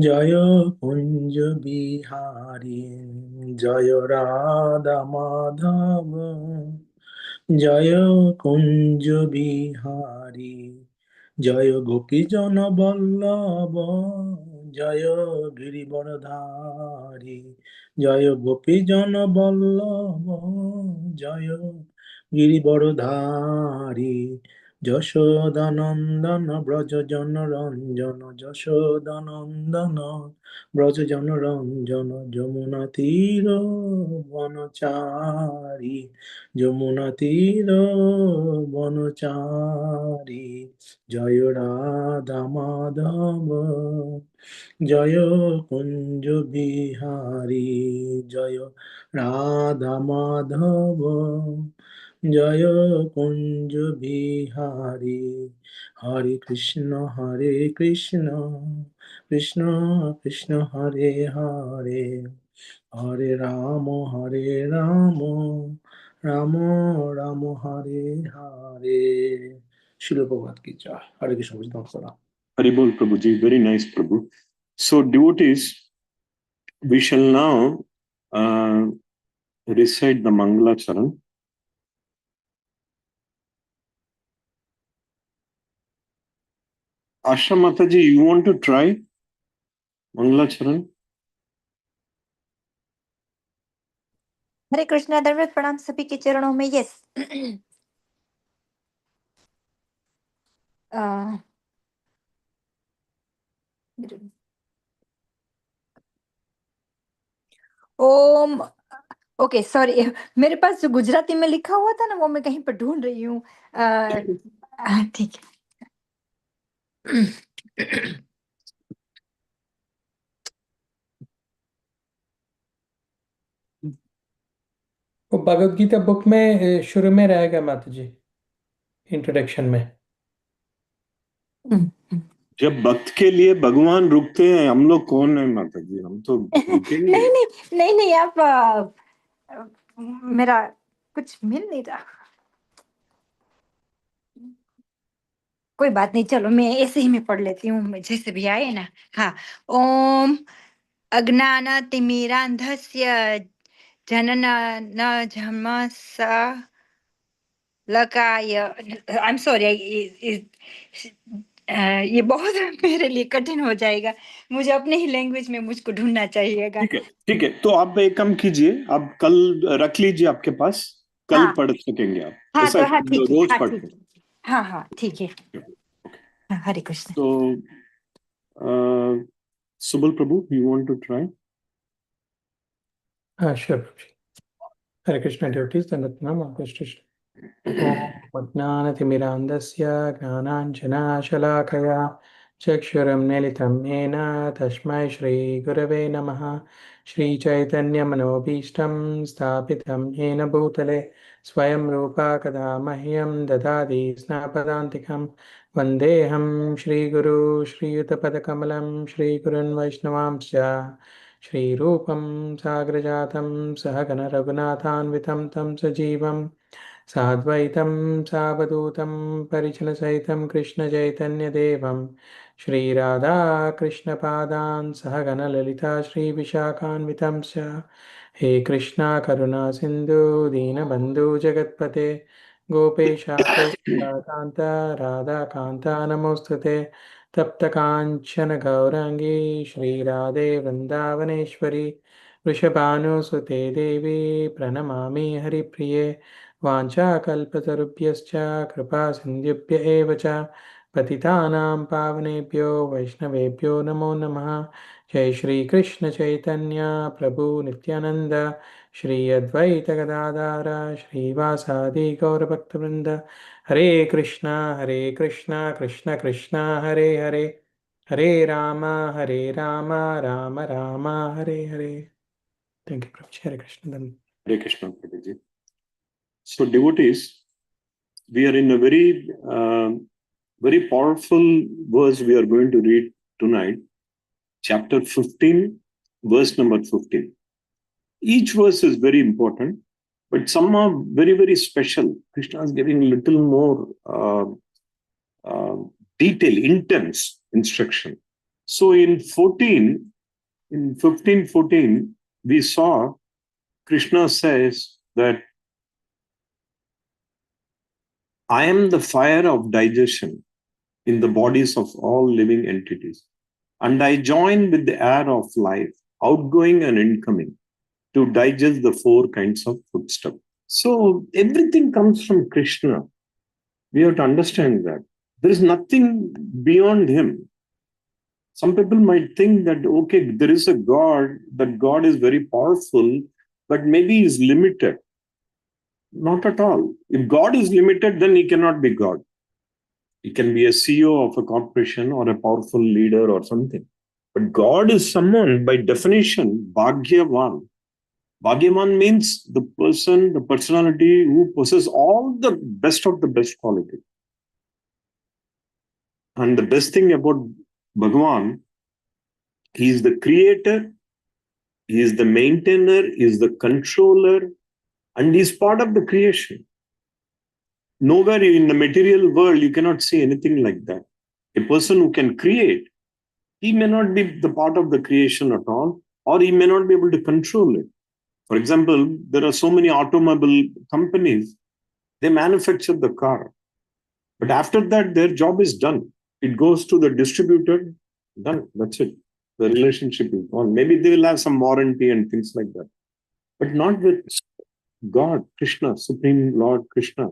জয় কুঞ্জ বিহারী, জয় রাধা মাধব, জয় কুঞ্জ বিহারী, জয় গোপীজন বল্লভ, জয় গিরিবরধারী, জয় গোপীজন বল্লভ, জয় গিরিবরধারী, যশোদানন্দন ব্রজ জনরঞ্জন, যশোদানন্দন ব্রজ জনরঞ্জন, যমুনা তীর বনচারী, যমুনা তীর বনচারী, জয় রাধা মাধব, জয় কুঞ্জ বিহারী, জয় রাধা মাধব, জয় কুঞ্জ বিহারী। হরে কৃষ্ণ কৃষ্ণ কৃষ্ণ কৃষ্ণ হরে হরে, হরে রাম রাম, রাম রাম হরে হরে। শিল প্রভাত কি জয়। হরে কৃষ্ণ। নমস্কার। Haribol Prabhuji, very nice Prabhu. So devotees, we shall now recite the Mangala Charan. Asha Mataji, you want to try Mangala Charan? हरे कृष्णा, दंडवत प्रणाम सभी के चरणों में। यस। ओम। ओके, सॉरी, मेरे पास जो गुजराती में लिखा हुआ था ना, वो मैं कहीं पर ढूंढ रही हूँ। ठीक है। वो भगवत गीता बुक में शुरू में रहेगा माता जी, इंट्रोडक्शन में। जब भक्त के लिए भगवान रुकते हैं, हम लोग कौन है माता जी? हम तो रुकेंगे। नहीं, आप मेरा कुछ मिल नहीं रहा। कोई बात नहीं, चलो मैं ऐसे ही मैं पढ़ लेती हूँ, जैसे भी आए ना। हाँ। ओम अज्ञानतिमिरान्धस्य जनननझमसा लकाय। आई एम सॉरी, ये बहुत मेरे लिए कठिन हो जाएगा। मुझे अपने ही लैंग्वेज में मुझको ढूंढना चाहिएगा। ठीक है। तो आप एक काम कीजिए, आप कल रख लीजिए आपके पास, कल हाँ। पढ़ सकेंगे आप। हाँ ऐसा तो हाँ ठीक है। रोज हाँ पढ़ते। ठीक है। हाँ ठीक है। हाँ, हरे कृष्ण। तो सुबल प्रभु, यू वांट टू ट्राई? हाँ, श्योर प्रभु जी। हरे कृष्ण डिवोटीज, दंडवत प्रणाम आपको श्रेष्ठ। ज्ञानतिमिरान्धस्य ज्ञानाञ्जनाशलाकया चक्षुरुन्मीलितं येन तस्मै श्रीगुरवे नमः। श्रीचैतन्यमनोभीष्टं स्थापितं येन भूतले स्वयं रूपा कदा मह्यं ददाति स्नापदान्तिकं। वन्देऽहं श्रीगुरु श्रीयुतपदकमलं श्रीगुरुन् वैष्णवांश्च श्रीरूपं साग्रजातं सहगण रघुनाथान्वितं तं सजीवं साद्वैतं सावधूतं परिजनसहितं कृष्णचैतन्यदेवं श्रीराधाकृष्णपादान् सहगणललिता श्रीविशाखान्वितं च। हे कृष्णा करुणा सिन्धु दीनबन्धु जगत्पते गोपेशा गोपिकान्त राधाकान्ता नमोऽस्तुते। तप्तकाञ्चन गौराङ्गी श्रीराधे वृन्दावनेश्वरी वृषभानुसुते देवी प्रणमामि हरिप्रिये। वाञ्छाकल्पतरुभ्यश्च कृपा सिन्धुभ्य एव च पतितानां पावनेभ्यो वैष्णवेभ्यो नमो नमः। जय श्री कृष्ण चैतन्य प्रभु नित्यानंद, श्री अद्वैत गदाधर श्रीवासादि गौरभक्तवृंद। Hare Krishna Krishna Krishna Hare Hare, Hare Rama Rama Rama Hare Hare. Thank you Prabhu. Hare Krishna. Hare Krishna Prabhu ji. So devotees, we are in a very powerful verse we are going to read tonight, chapter 15, verse number 15. Each verse is very important, but some are very, very special. Krishna is giving a little more detail, intense instruction. So in 1514, we saw Krishna says that I am the fire of digestion in the bodies of all living entities. And I join with the air of life, outgoing and incoming, to digest the four kinds of foodstuff. So everything comes from Krishna. We have to understand that. There is nothing beyond him. Some people might think that, okay, there is a God, that God is very powerful, but maybe he is limited. Not at all. If God is limited, then he cannot be God. He can be a CEO of a corporation or a powerful leader or something. But God is someone, by definition, Bhagyavan. Bhagyavan means the person, the personality who possesses all the best of the best quality. And the best thing about Bhagavan, he is the creator, he is the maintainer, he is the controller, and he is part of the creation. Nowhere in the material world you cannot see anything like that. A person who can create, he may not be the part of the creation at all, or he may not be able to control it. For example, there are so many automobile companies, they manufacture the car. But after that, their job is done. It goes to the distributor, done. That's it. The relationship is gone. Maybe they will have some warranty and things like that. But not with God, Krishna, Supreme Lord Krishna.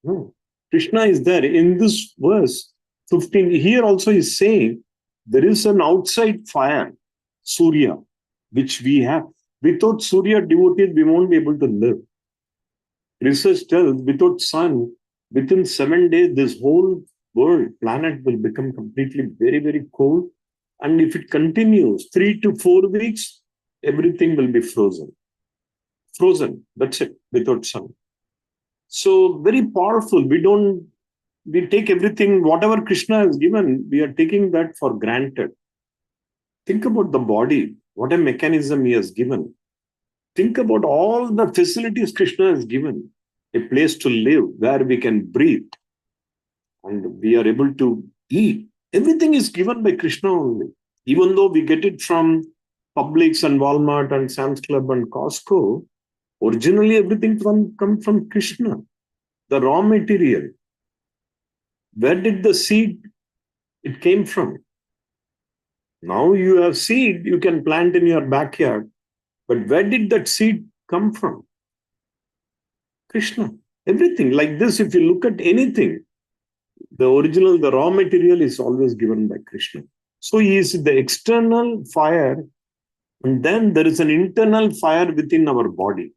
No. Krishna is there. In this verse 15, here also is saying there is an outside fire, Surya, which we have. Without Surya devotees, we won't be able to live. Research tells without sun, within 7 days, this whole world, planet will become completely very, very cold. And if it continues 3 to 4 weeks, everything will be frozen. Frozen, that's it, without sun. So very powerful. We take everything, whatever Krishna has given, we are taking that for granted. Think about the body, what a mechanism he has given. Think about all the facilities Krishna has given. A place to live where we can breathe and we are able to eat. Everything is given by Krishna only. Even though we get it from Publix and Walmart and Sam's Club and Costco, originally everything come from Krishna. The raw material. Where did the seed it came from? Now you have seed you can plant in your backyard. But where did that seed come from? Krishna. Everything like this, if you look at anything, the original, the raw material is always given by Krishna. So he is the external fire, and then there is an internal fire within our body,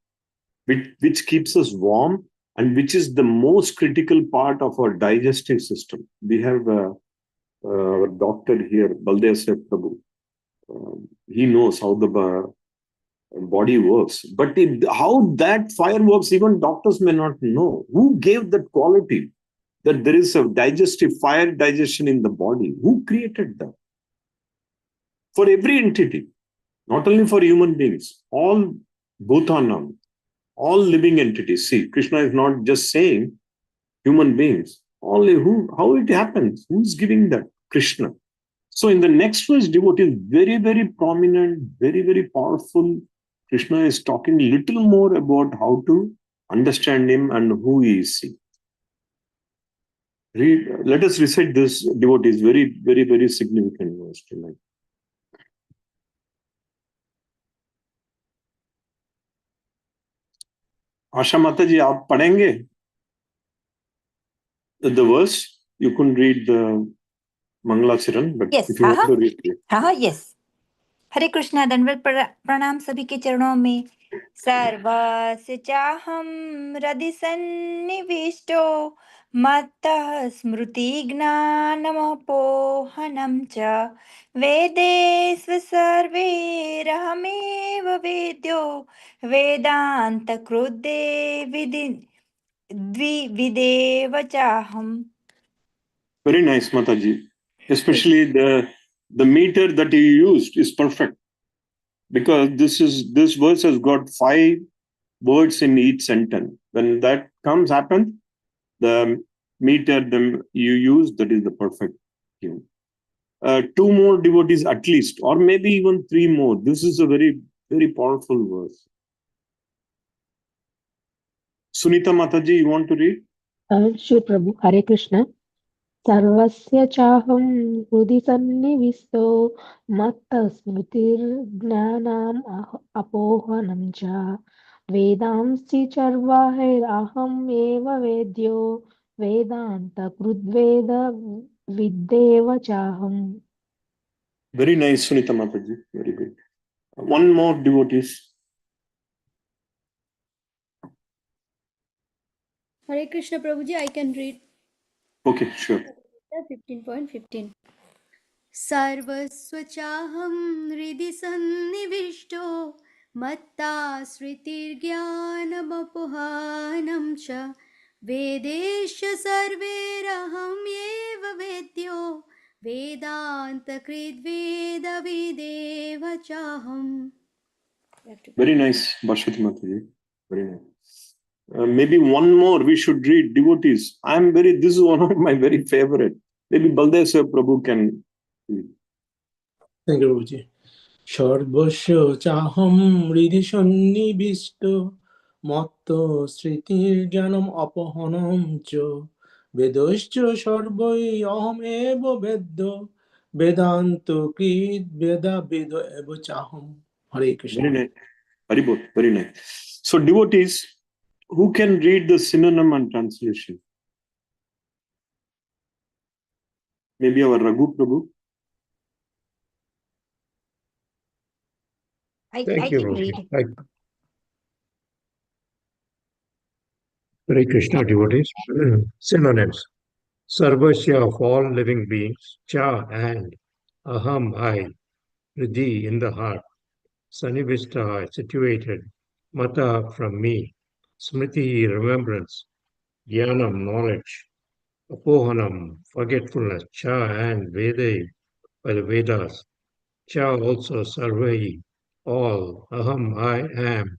which keeps us warm and which is the most critical part of our digestive system. We have our doctor here, Baldev Seth Prabhu. He knows how the body works. But how that fire works, even doctors may not know. Who gave that quality? That there is a digestive fire digestion in the body. Who created that? For every entity, not only for human beings, all Bhutanam, all living entities. See, Krishna is not just saying human beings. Only how it happens? Who's giving that? Krishna. So in the next verse, devotee is very, very prominent, very, very powerful. Krishna is talking a little more about how to understand him and who he is. Let us recite this, devotees. Very, very, very significant verse tonight. Asha Mataji, आप पढ़ेंगे? The verse, you couldn't read the Mangalacharan, but Yes, if you want to read it. yes. हरे कृष्णा, दंडवत प्रणाम सभी के चरणों में। सर्वस्य चाहं हृदि सन्निविष्टो मत्तः स्मृतिज्ञानमपोहनं च वेदेषु सर्वैरहमेव वेद्यो वेदान्तकृद्दे द्विविदेव चाहम्. Very nice, Mataji. Especially the meter that you used is perfect, because this verse has got 5 words in each sentence. When that happens, the meter you use, that is the perfect tune. two more devotees at least, or maybe even three more. This is a very, very powerful verse. Sunita Mataji, you want to read? Sure, Prabhu. Hare Krishna. सर्वस्य चाहं हृदि सन्निविष्टो मत्तस्मृतिर्ज्ञानाम् अपोहनं च वेदांसि चर्वाहैरहम् एव वेद्यो वेदान्तकृद्वेद विद्येव चाहम्. Very nice, Sunita Mataji. Very good. One more devotees. Hare Krishna Prabhuji, I can read. Okay, sure. 15.15 सर्वस्वचाहं हृदि सन्निविष्टो मत्ता स्मृतिर्ज्ञानमपोहनं च वेदेश सर्वैरहम् एव वेद्यो वेदान्तकृद्वेदविदेव चाहम्. Very nice, Bhashwati Mataji. Very nice. Maybe one more we should read, devotees. This is one of my very favorite. Maybe Baldev Sir Prabhu can read. Thank you, Prabhuji. Sarvasya chaham hridhi sannivishto matto sritir janam apahanam cha vedascha sarvai aham eva veddo vedanto krit veda vedo eva chaham. Hare Krishna. Very nice. Haribol, very nice. So devotees, who can read the synonym and translation? Maybe our Raghu Prabhu? I Thank you, can Rohit. read. Hare Krishna devotees. Synonyms. Sarvasya of all living beings, Cha and Aham I, Hridi in the heart, Sanivista situated, Mata from me, Smriti remembrance, Jnanam knowledge, Apohanam forgetfulness, Cha and Vede by the Vedas, Cha also Sarvai, all, Aham I am,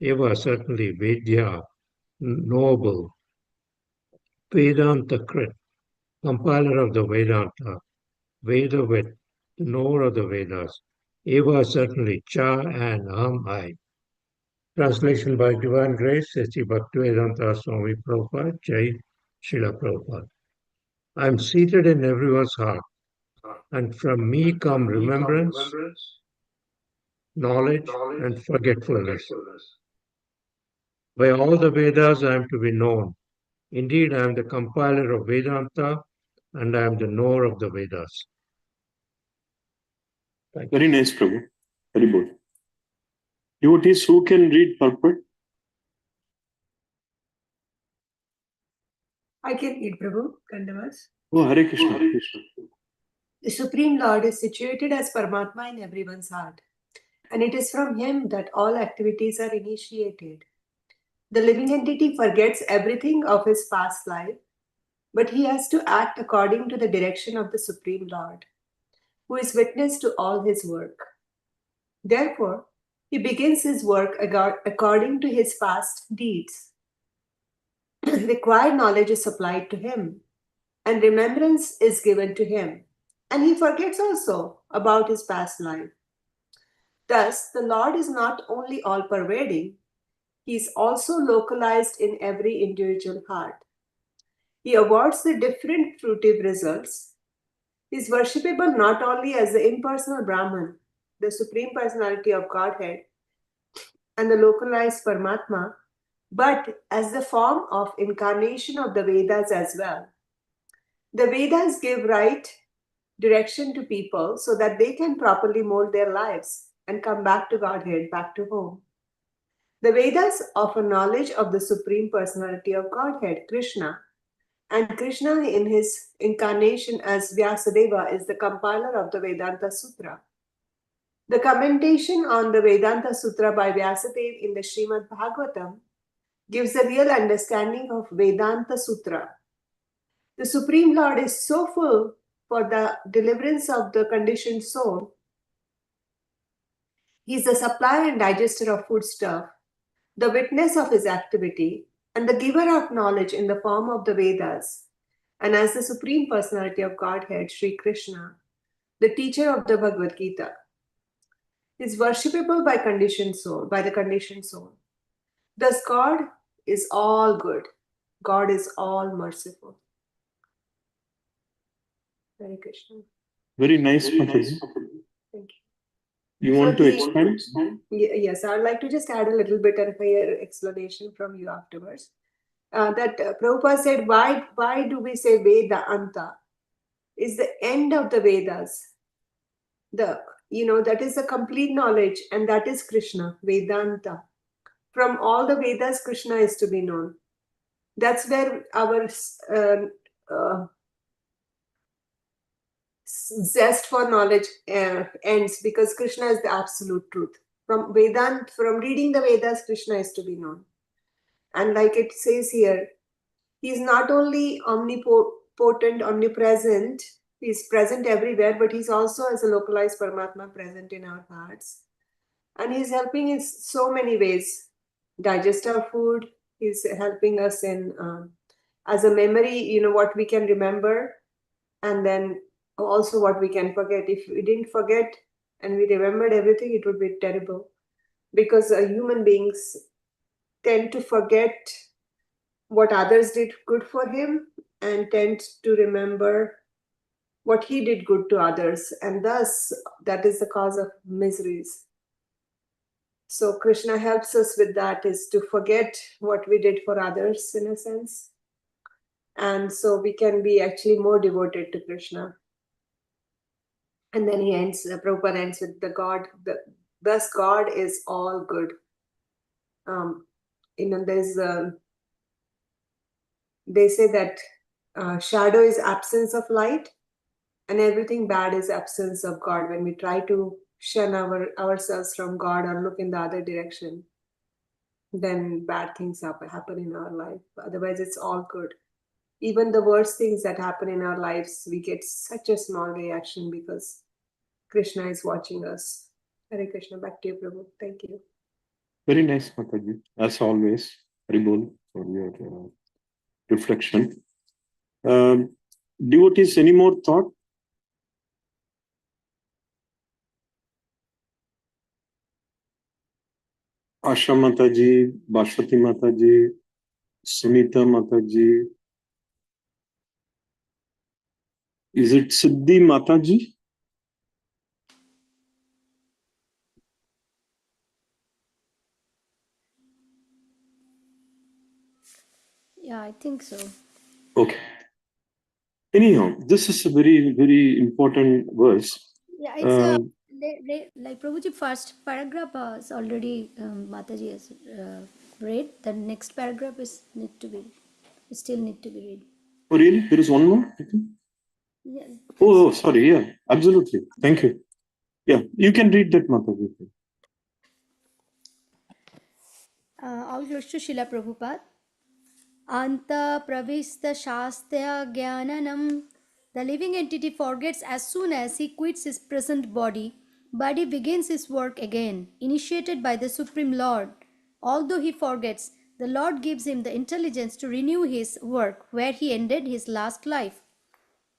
Eva certainly Vedya, knowable, Vedanta Krit, compiler of the Vedanta, Vedavid, the knower of the Vedas, Eva certainly, Cha and Aham I. Translation by Divine Grace, Sri Bhaktivedanta Swami Prabhupada, Jai Srila Prabhupada. I am seated in everyone's heart, and from me come remembrance, knowledge, and forgetfulness. By all the Vedas I am to be known. Indeed, I am the compiler of Vedanta, and I am the knower of the Vedas. Very nice, Prabhu. Haribol. Devotees, who can read purport? I can read, Prabhu. Kandavas. Oh, Hare Krishna. The Supreme Lord is situated as Paramatma in everyone's heart, and it is from him that all activities are initiated. The living entity forgets everything of his past life, but he has to act according to the direction of the Supreme Lord, who is witness to all his work. Therefore, he begins his work according to his past deeds. Required knowledge is supplied to him, and remembrance is given to him, and he forgets also about his past life. Thus, the Lord is not only all-pervading, he is also localized in every individual heart. He awards the different fruitive results. He is worshipable not only as the impersonal Brahman, the Supreme Personality of Godhead, and the localized Paramatma, but as the form of incarnation of the Vedas as well. The Vedas give right direction to people so that they can properly mold their lives and come back to Godhead, back to home. The Vedas offer knowledge of the Supreme Personality of Godhead, Krishna, and Krishna in his incarnation as Vyasadeva is the compiler of the Vedanta Sutra. The commentation on the Vedanta Sutra by Vyasadeva in the Srimad Bhagavatam gives a real understanding of Vedanta Sutra. The Supreme Lord is so full for the deliverance of the conditioned soul. He is the supplier and digester of foodstuff, the witness of his activity, and the giver of knowledge in the form of the Vedas, and as the Supreme Personality of Godhead, Sri Krishna, the teacher of the Bhagavad Gita, is worshipable by conditioned soul, by the conditioned soul. Thus, God is all good. God is all merciful. Hare Krishna. Very nice, Mataji. Thank you. You So want to the- expand? Yes, I'd like to just add a little bit of a explanation from you afterwards. That Prabhupada said, why do we say Vedanta? Is the end of the Vedas. That is the complete knowledge, and that is Krishna, Vedanta. From all the Vedas, Krishna is to be known. That's where our zest for knowledge ends, because Krishna is the absolute truth. From reading the Vedas, Krishna is to be known. And like it says here, he is not only omnipotent, omnipresent, he is present everywhere, but he's also as a localized Paramatma present in our hearts. And he's helping in so many ways. Digest our food, he's helping us in as a memory, what we can remember, and then also what we can forget. If we didn't forget and we remembered everything, it would be terrible, because human beings tend to forget what others did good for him and tend to remember what he did good to others, and thus that is the cause of miseries. So Krishna helps us with that, is to forget what we did for others, in a sense, and so we can be actually more devoted to Krishna. And then Prabhupada ends with thus God is all good. They say that shadow is absence of light, and everything bad is absence of God. When we try to shun ourselves from God or look in the other direction, then bad things happen in our life. Otherwise, it's all good. Even the worst things that happen in our lives, we get such a small reaction because Krishna is watching us. Hare Krishna. Back to you, Prabhu. Thank you. Very nice, Mataji. As always, Haribol, for your reflection. Devotees, any more thought? Asha Mataji, Bhashwati Mataji, Sunita Mataji. Is it Siddhi Mataji? Yeah, I think so. Okay. Anyhow, this is a very, very important verse. Yeah, it's like Prabhuji, first paragraph is already Mataji has read. The next paragraph still need to be read. Oh, really? There is one more? Yeah. Oh, sorry. Yeah, absolutely. Thank you. Yeah, you can read that, Mataji. All goes to Srila Prabhupada. Anta pravista shastya jnananam. The living entity forgets as soon as he quits his present body. Body begins his work again, initiated by the Supreme Lord. Although he forgets, the Lord gives him the intelligence to renew his work where he ended his last life.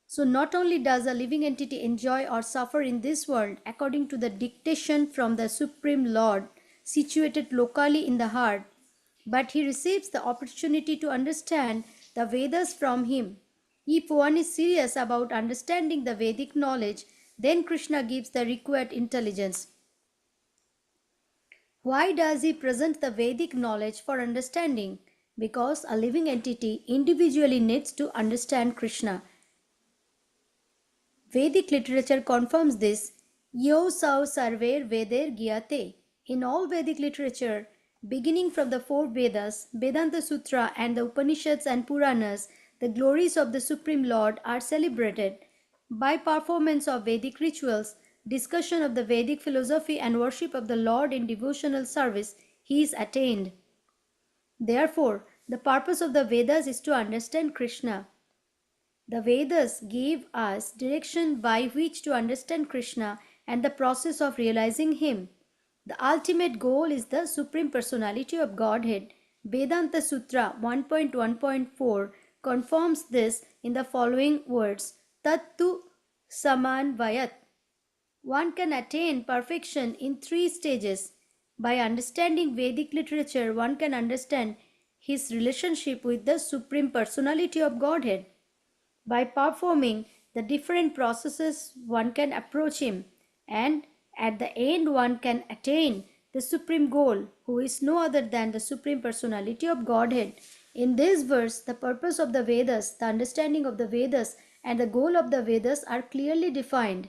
So not only does a living entity enjoy or suffer in this world according to the dictation from the Supreme Lord situated locally in the heart, but he receives the opportunity to understand the Vedas from him. If one is serious about understanding the Vedic knowledge, then Krishna gives the required intelligence. Why does he present the Vedic knowledge for understanding? Because a living entity individually needs to understand Krishna. Vedic literature confirms this. Yo sau sarver veder gyate. In all Vedic literature, beginning from the four Vedas, Vedanta Sutra, and the Upanishads and Puranas, the glories of the Supreme Lord are celebrated. By performance of Vedic rituals, discussion of the Vedic philosophy, and worship of the Lord in devotional service, he is attained. Therefore, the purpose of the Vedas is to understand Krishna. The Vedas give us direction by which to understand Krishna and the process of realizing Him. The ultimate goal is the Supreme Personality of Godhead. Vedanta Sutra 1.1.4 confirms this in the following words: Tattu Samanvayat. one can attain perfection in 3 stages. By understanding Vedic literature, one can understand his relationship with the Supreme Personality of Godhead. By performing the different processes, one can approach him, and at the end, one can attain the supreme goal, who is no other than the Supreme Personality of Godhead. In this verse, the purpose of the Vedas, the understanding of the Vedas, and the goal of the Vedas are clearly defined.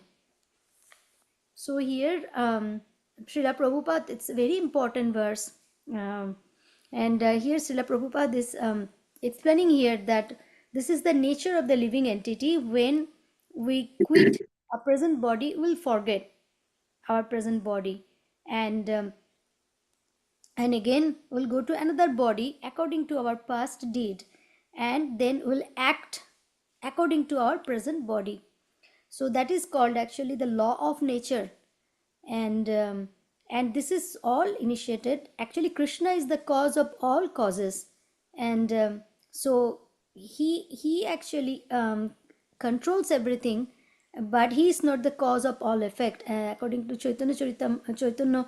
So here, Srila Prabhupada, it's a very important verse. And here Srila Prabhupada is explaining here that this is the nature of the living entity. When we quit our present body, we'll forget our present body. And again, we'll go to another body according to our past deed. And then we'll act according to our present body. So that is called actually the law of nature. And this is all initiated. Actually, Krishna is the cause of all causes, and so he actually controls everything, but he is not the cause of all effect. According to Chaitanya Charan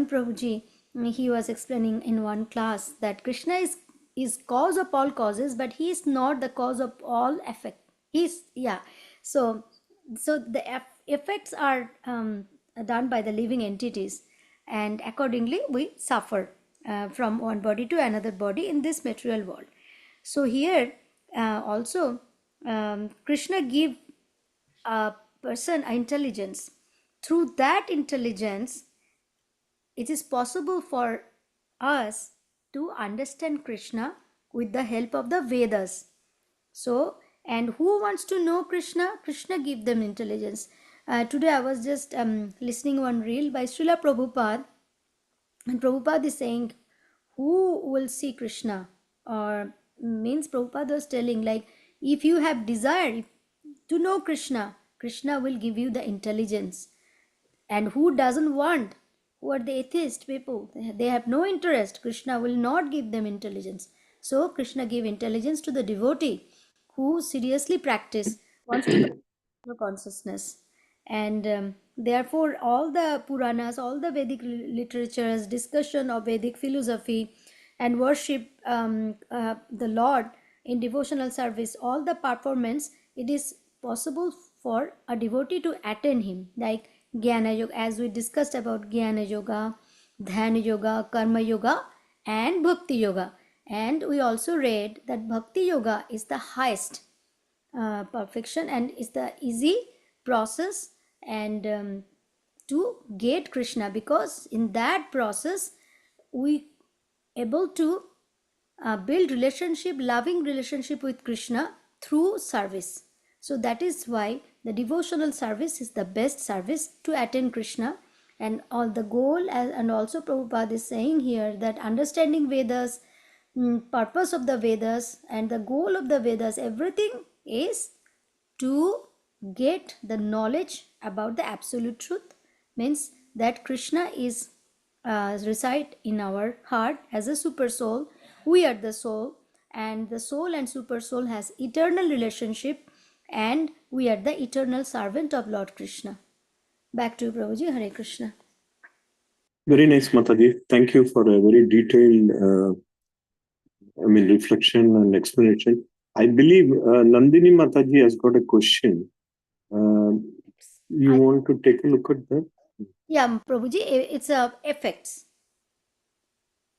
Prabhuji, he was explaining in one class that Krishna is cause of all causes, but he is not the cause of all effect. So the effects are done by the living entities, and accordingly we suffer from one body to another body in this material world. So here also Krishna give a person intelligence. Through that intelligence, it is possible for us to understand Krishna with the help of the Vedas. So, and who wants to know Krishna? Krishna give them intelligence. Today I was just listening one reel by Srila Prabhupada, and Prabhupada is saying, who will see Krishna? Or means Prabhupada was telling, like, if you have desire to know Krishna, Krishna will give you the intelligence. And who doesn't want? Who are the atheist people? They have no interest. Krishna will not give them intelligence. So Krishna gave intelligence to the devotee who seriously practice, wants to practice consciousness. And therefore all the Puranas, all the Vedic literatures, discussion of Vedic philosophy and worship the Lord in devotional service, all the performance, it is possible for a devotee to attain him, like Jnana Yoga, as we discussed about Jnana Yoga, Dhyana Yoga, Karma Yoga and Bhakti Yoga. And we also read that Bhakti Yoga is the highest perfection and is the easy process and to get Krishna, because in that process we able to build relationship, loving relationship with Krishna through service. So that is why the devotional service is the best service to attain Krishna. And all the goal, and also Prabhupada is saying here that understanding Vedas, purpose of the Vedas and the goal of the Vedas, everything is to get the knowledge about the absolute truth, means that Krishna is reside in our heart as a super soul. We are the soul, and the soul and super soul has eternal relationship, and we are the eternal servant of Lord Krishna. Back to you, Prabhuji. Hare Krishna. Very nice, Mataji. Thank you for a very detailed reflection and explanation. I believe Nandini Mataji has got a question. You want to take a look at that? Yeah, Prabhuji, it's effects.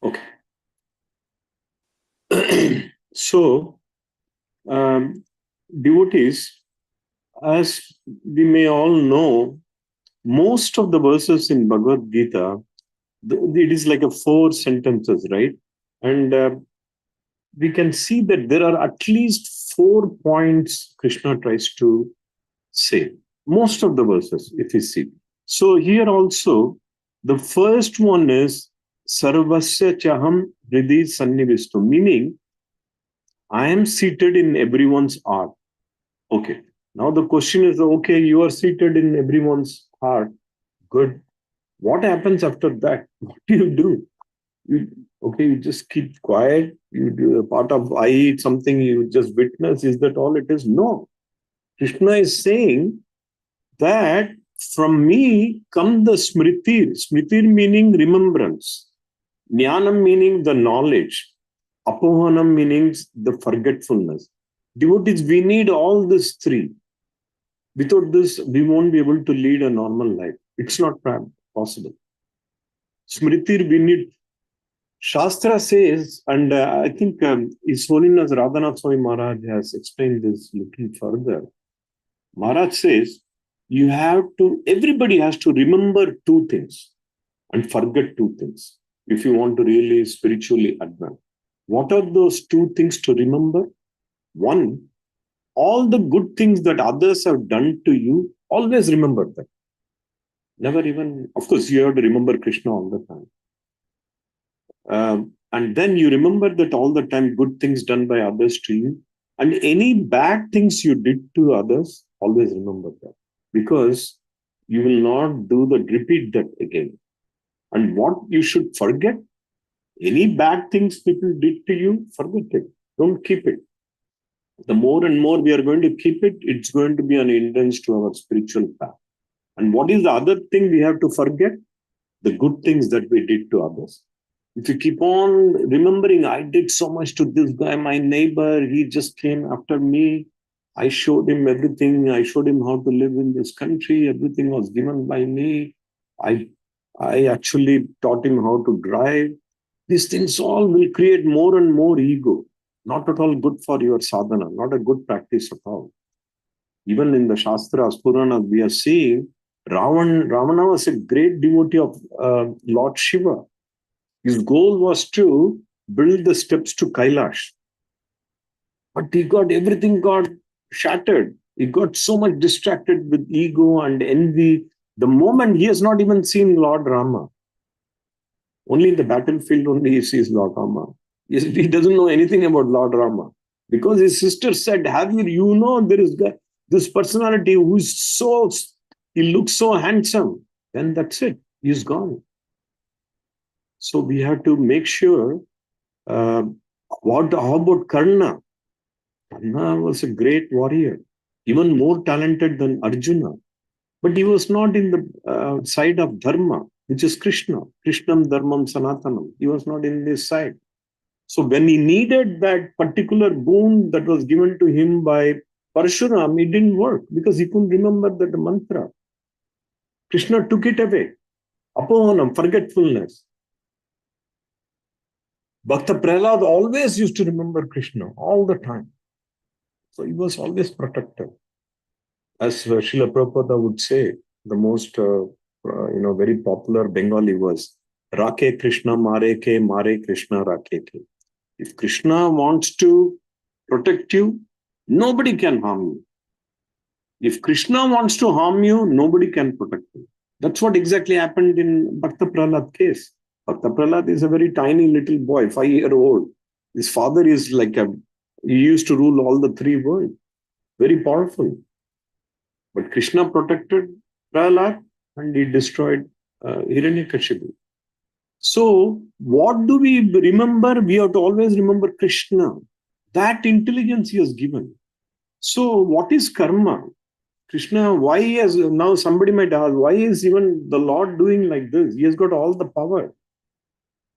Okay. So, devotees, as we may all know, most of the verses in Bhagavad Gita, it is like a 4 sentences, right? And we can see that there are at least 4 points Krishna tries to say. Most of the verses, if you see. So here also, the first one is Sarvasya Chaham Hridi Sannivisto, meaning I am seated in everyone's heart. Okay. Now the question is, okay, you are seated in everyone's heart. Good. What happens after that? What do? You just keep quiet. You do a part of I eat something, you just witness. Is that all it is? No. Krishna is saying that from me come the smriti. Smriti meaning remembrance. Jnanam meaning the knowledge. Apohanam meaning the forgetfulness. Devotees, we need all these three. Without this, we won't be able to lead a normal life. It's not possible. Smriti, we need. Shastra says, and I think His Holiness Radhanath Swami Maharaj has explained this little further. Maharaj says, everybody has to remember two things and forget two things if you want to really spiritually advance. What are those two things to remember? One, all the good things that others have done to you, always remember that. Never even, of course, you have to remember Krishna all the time. And then you remember that all the time good things done by others to you. And any bad things you did to others, always remember that. Because you will not repeat that again. And what you should forget, any bad things people did to you, forget it. Don't keep it. The more and more we are going to keep it, it's going to be an hindrance to our spiritual path. And what is the other thing we have to forget? The good things that we did to others. If you keep on remembering, I did so much to this guy, my neighbor, he just came after me. I showed him everything. I showed him how to live in this country. Everything was given by me. I actually taught him how to drive. These things all will create more and more ego. Not at all good for your sadhana, not a good practice at all. Even in the Shastras, Puranas, we are seeing Ravana was a great devotee of Lord Shiva. His goal was to build the steps to Kailash. But everything got shattered. He got so much distracted with ego and envy. The moment he has not even seen Lord Rama. Only in the battlefield only he sees Lord Rama. He doesn't know anything about Lord Rama. Because his sister said, there is this personality who is he looks so handsome. Then that's it. He's gone. So we have to make sure, how about Karna? Karna was a great warrior, even more talented than Arjuna. But he was not in the side of Dharma, which is Krishna. Krishnam Dharmam Sanatanam. He was not in this side. So when he needed that particular boon that was given to him by Parshuram, it didn't work because he couldn't remember that mantra. Krishna took it away. Apohanam, forgetfulness. Bhakta Prahlad always used to remember Krishna all the time. So he was always protected. As Srila Prabhupada would say, the most very popular Bengali was Rake Krishna Mare Krishna Rake Ke. If Krishna wants to protect you, nobody can harm you. If Krishna wants to harm you, nobody can protect you. That's what exactly happened in Bhakta Prahlad case. Bhakta Prahlad is a very tiny little boy, 5-year-old. His father is he used to rule all the three worlds. Very powerful. But Krishna protected Prahlad and he destroyed Hiranyakashipu. So what do we remember? We have to always remember Krishna. That intelligence he has given. So what is karma? Krishna, now somebody might ask, why is even the Lord doing like this? He has got all the power.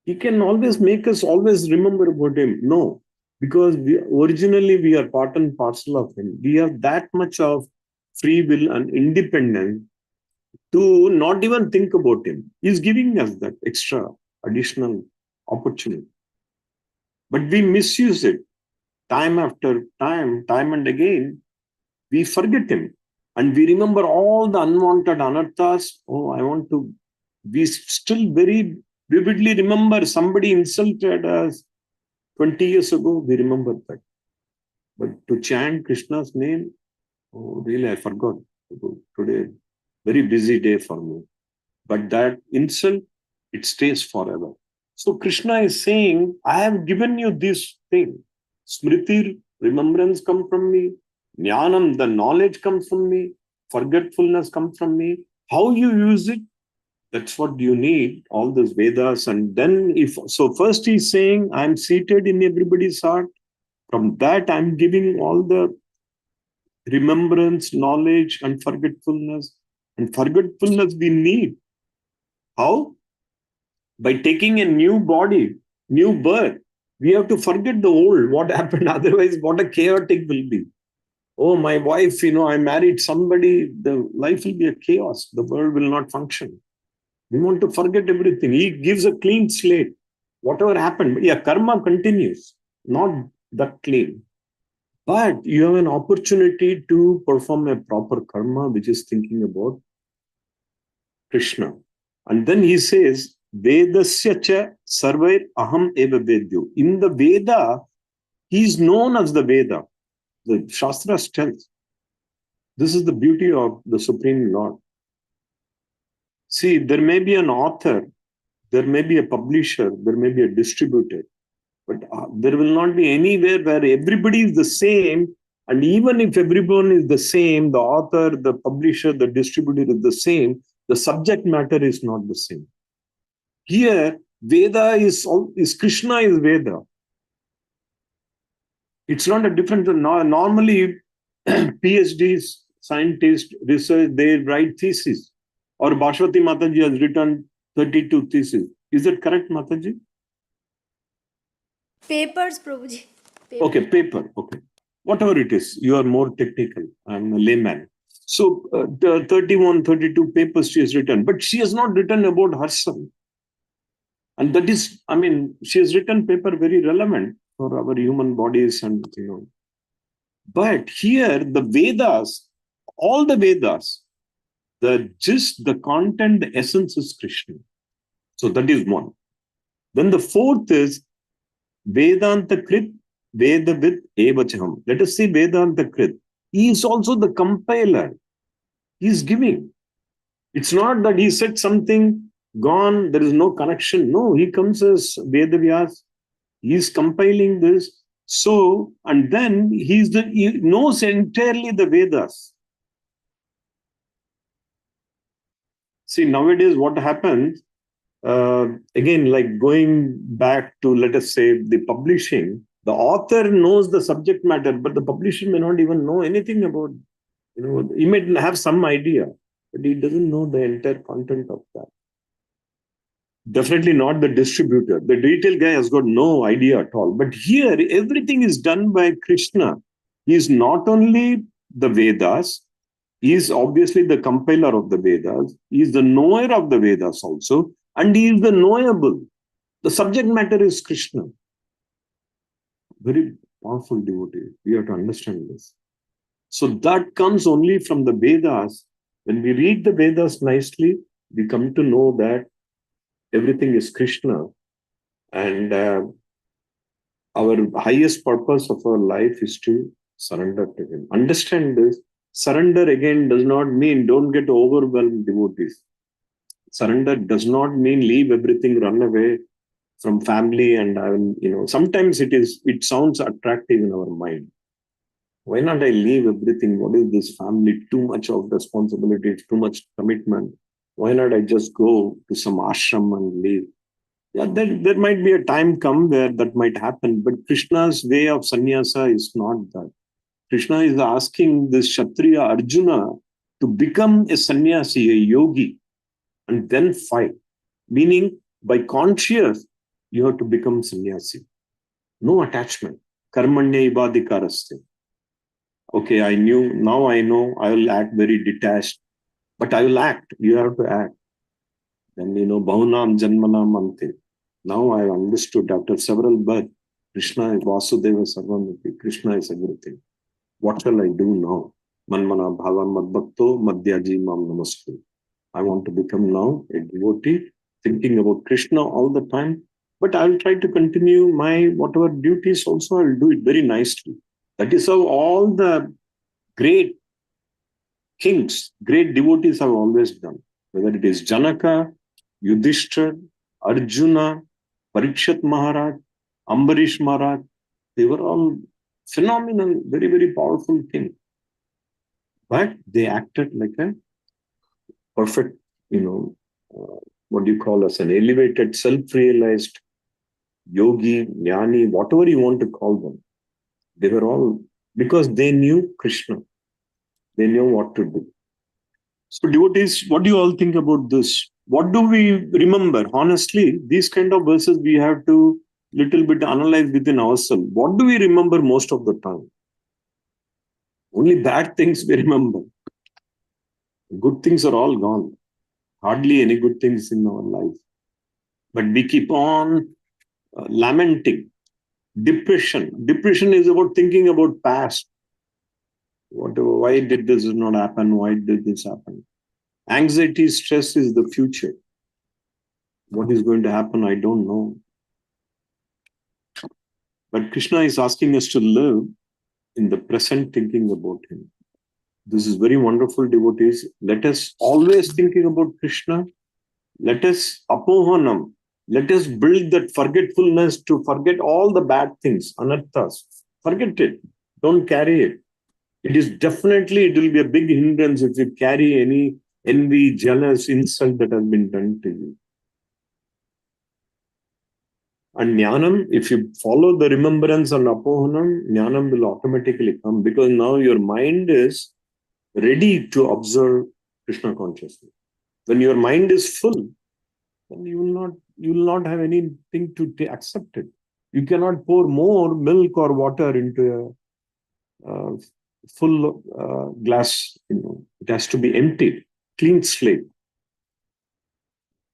He can always make us always remember about him. No, because originally we are part and parcel of him. We have that much of free will and independence to not even think about him. He's giving us that extra additional opportunity. But we misuse it time after time and again. We forget him. And we remember all the unwanted anarthas. We still very vividly remember somebody insulted us 20 years ago. We remember that. But to chant Krishna's name, really, I forgot. Today, very busy day for me. But that insult, it stays forever. So Krishna is saying, I have given you this thing. Smriti, remembrance comes from me. Jnanam, the knowledge comes from me. Forgetfulness comes from me. How you use it, that's what you need, all those Vedas. And then first he's saying, I'm seated in everybody's heart. From that, I'm giving all the remembrance, knowledge, and forgetfulness. And forgetfulness we need. How? By taking a new body, new birth. We have to forget the old, what happened. Otherwise, what a chaotic will be. Oh, my wife, I married somebody, the life will be a chaos. The world will not function. We want to forget everything. He gives a clean slate. Whatever happened, yeah, karma continues, not that clean. But you have an opportunity to perform a proper karma, which is thinking about Krishna. And then he says, Vedasya cha sarvair aham eva vedyo. In the Veda, he is known as the Veda. The Shastras tells. This is the beauty of the Supreme Lord. See, there may be an author, there may be a publisher, there may be a distributor, but there will not be anywhere where everybody is the same. And even if everyone is the same, the author, the publisher, the distributor is the same, the subject matter is not the same. Here, Veda is Krishna is Veda. It's not a different. Normally, PhDs, scientists, research, they write thesis. Or Bhashwati Mataji has written 32 theses. Is that correct, Mataji? Papers, Prabhuji. Okay, paper. Okay. Whatever it is, you are more technical. I'm a layman. So, the 31, 32 papers she has written, but she has not written about herself. And that is, she has written paper very relevant for our human bodies and, But here, the Vedas, all the Vedas, the gist, the content, the essence is Krishna. So that is one. Then the fourth is Vedanta Krit, Vedavid Evachaham. Let us see Vedanta Krit. He is also the compiler. He is giving. It's not that he said something, gone, there is no connection. No, he comes as Vedavyas. He is compiling this. So, and then he knows entirely the Vedas. See, nowadays what happens, again, like going back to, let us say, the publishing, the author knows the subject matter, but the publisher may not even know anything about, he may have some idea, but he doesn't know the entire content of that. Definitely not the distributor. The retail guy has got no idea at all. But here, everything is done by Krishna. He is not only the Vedas, he is obviously the compiler of the Vedas. He is the knower of the Vedas also. And he is the knowable. The subject matter is Krishna. Very powerful devotee. We have to understand this. So that comes only from the Vedas. When we read the Vedas nicely, we come to know that everything is Krishna. And our highest purpose of our life is to surrender to him. Understand this. Surrender again does not mean don't get overwhelmed, devotees. Surrender does not mean leave everything, run away from family. And sometimes it sounds attractive in our mind. Why not I leave everything? What is this family? Too much of responsibility, too much commitment. Why not I just go to some ashram and leave? Yeah, there might be a time come where that might happen. But Krishna's way of sannyasa is not that. Krishna is asking this Kshatriya Arjuna to become a sannyasi, a yogi, and then fight. Meaning, by conscious, you have to become sannyasi. No attachment. Karmanya ibadikaraste. Okay, now I know, I will act very detached. But I will act. You have to act. Then, Bahunam Janmanam Ante. Now I understood after several births, Krishna is Vasudeva Sarvamati. Krishna is everything. What shall I do now? Manmana Bhava Madbhakto Madhyaji Mam Namaste. I want to become now a devotee, thinking about Krishna all the time. But I will try to continue my whatever duties also. I will do it very nicely. That is how all the great kings, great devotees have always done. Whether it is Janaka, Yudhishthira, Arjuna, Parikshit Maharaj, Ambarish Maharaj, they were all phenomenal, very, very powerful kings. But they acted like a perfect, what do you call as an elevated, self-realized yogi, jnani, whatever you want to call them. They were all, because they knew Krishna. They knew what to do. So devotees, what do you all think about this? What do we remember? Honestly, these kind of verses we have to little bit analyze within ourselves. What do we remember most of the time? Only bad things we remember. Good things are all gone. Hardly any good things in our life. But we keep on lamenting. Depression. Depression is about thinking about past. Why did this not happen? Why did this happen? Anxiety, stress is the future. What is going to happen? I don't know. But Krishna is asking us to live in the present, thinking about Him. This is very wonderful, devotees. Let us always thinking about Krishna. Let us apohanam. Let us build that forgetfulness to forget all the bad things, anarthas. Forget it. Don't carry it. It will be a big hindrance if you carry any envy, jealous, insult that has been done to you. And jnanam, if you follow the remembrance and apohanam, jnanam will automatically come, because now your mind is ready to observe Krishna consciousness. When your mind is full, then you will not have anything to accept it. You cannot pour more milk or water into a full glass. It has to be emptied, clean slate.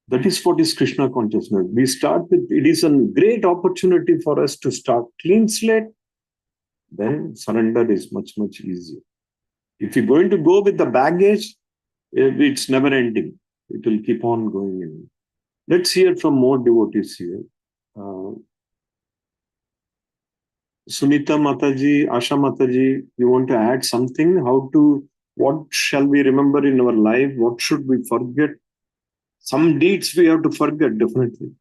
That is what is Krishna consciousness. We start with, it is a great opportunity for us to start clean slate. Then surrender is much, much easier. If you're going to go with the baggage, it's never ending. It will keep on going in. Let's hear from more devotees here. Sunita Mataji, Asha Mataji, you want to add something? What shall we remember in our life? What should we forget? Some deeds we have to forget, definitely.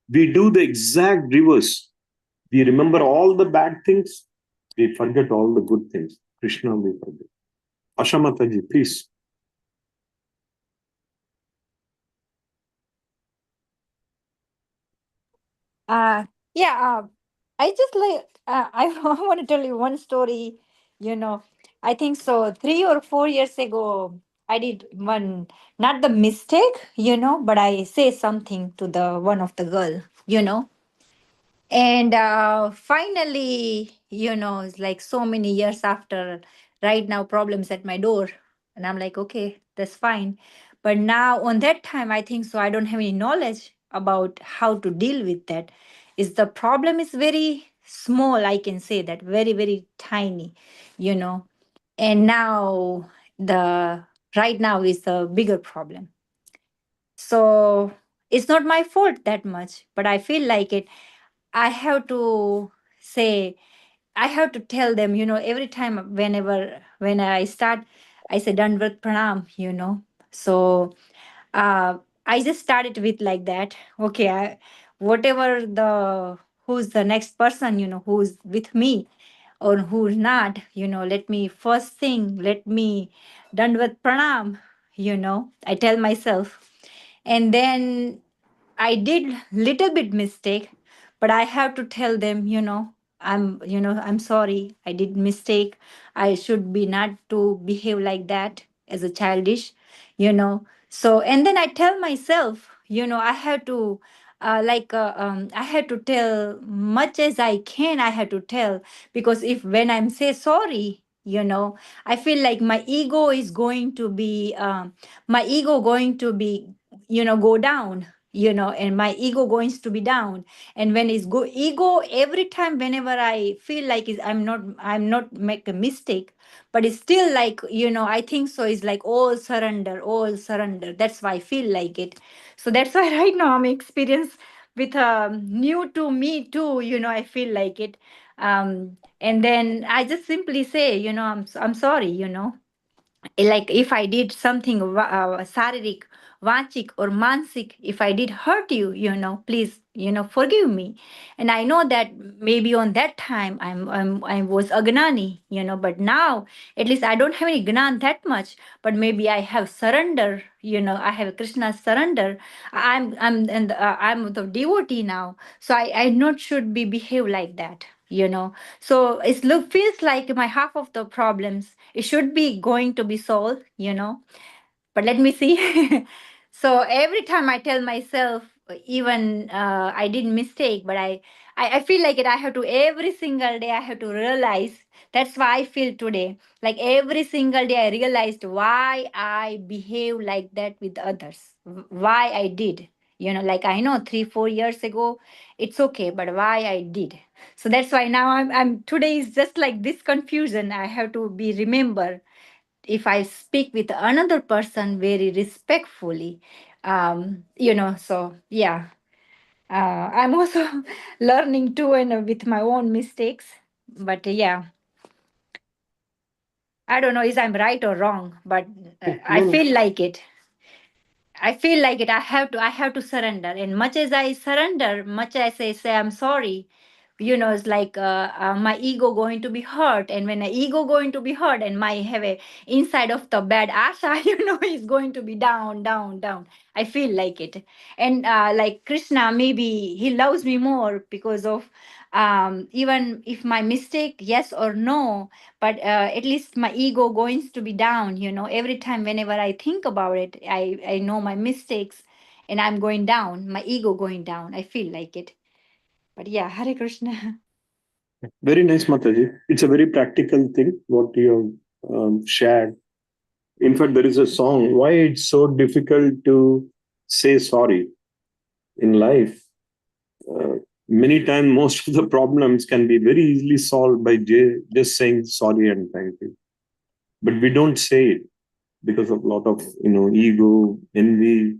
We do the exact reverse. We remember all the bad things. We forget all the good things. Krishna we forget. Asha Mataji, please. Yeah, I just like I want to tell you one story. I think so 3 or 4 years ago, I did one, not the mistake, but I say something to the one of the girl. And finally, it's like so many years after, right now, problems at my door. And I'm like, okay, that's fine. But now, on that time, I think so, I don't have any knowledge about how to deal with that. Is the problem is very small, I can say that, very, very tiny, you know. And now, right now is the bigger problem. So it's not my fault that much, but I feel like it. I have to say, I have to tell them, every time when I start, I say Dandvat Pranam. So I just started with like that. Okay, whatever who's the next person, who's with me or who's not, let me first thing, let me Dandvat Pranam, I tell myself. And then I did little bit mistake, but I have to tell them, I'm sorry. I did mistake. I should be not to behave like that as a childish, you know. So, and then I tell myself, I have to, I had to tell much as I can. I had to tell, because if when I'm say sorry, I feel like my ego is going to be, go down, and my ego going to be down. And when it's ego, every time whenever I feel like I'm not make a mistake, but it's still like, I think so, it's like all surrender. That's why I feel like it. So that's why right now I'm experience with new to me too, I feel like it. And then I just simply say, I'm sorry, like if I did something saririk, vachik or mansik, if I did hurt you, please, forgive me. And I know that maybe on that time I was agnani, but now at least I don't have any gnan that much, but maybe I have surrender, I have Krishna surrender. I'm the devotee now, so I not should be behave like that, so feels like my half of the problems, it should be going to be solved, but let me see. So every time I tell myself, even I did mistake, but I feel like it. I have to every single day. I have to realize. That's why I feel today. Like every single day, I realized why I behave like that with others. Why I did. Like I know 3-4 years ago, it's okay, but why I did. So that's why now I'm today is just like this confusion. I have to be remember if I speak with another person very respectfully. So yeah. I'm also learning too, and with my own mistakes. But yeah, I don't know if I'm right or wrong, but I No, feel like it. I feel like it. I have to surrender. And much as I surrender, much as I say I'm sorry, it's like my ego going to be hurt. And when the ego going to be hurt, and my have a inside of the bad asha, is going to be down, down, down. I feel like it. And like Krishna, maybe he loves me more because of even if my mistake, yes or no, but at least my ego going to be down. Every time whenever I think about it, I know my mistakes, and I'm going down, my ego going down. I feel like it. But yeah, Hare Krishna. very nice, Mataji. It's a very practical thing what you have shared. In fact, there is a song, why it's so difficult to say sorry in life. Many times, most of the problems can be very easily solved by just saying sorry and thank you. But we don't say it because of a lot of ego, envy,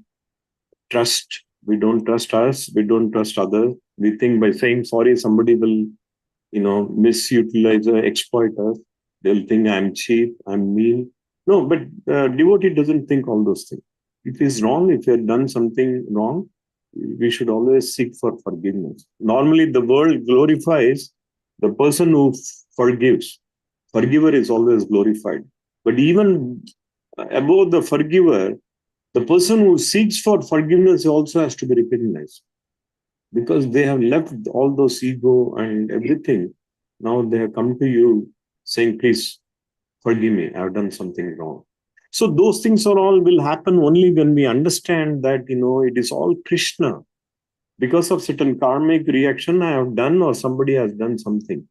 trust. We don't trust us. We don't trust others. We think by saying sorry, somebody will misutilize or exploit us. They'll think I'm cheap, I'm mean. No, but devotee doesn't think all those things. If it's wrong, if you have done something wrong, we should always seek for forgiveness. Normally, the world glorifies the person who forgives. Forgiver is always glorified. But even above the forgiver, the person who seeks for forgiveness also has to be recognized, because they have left all those ego and everything. Now they have come to you saying, please forgive me, I have done something wrong. So those things are all will happen only when we understand that, it is all Krishna. Because of certain karmic reaction I have done, or somebody has done something.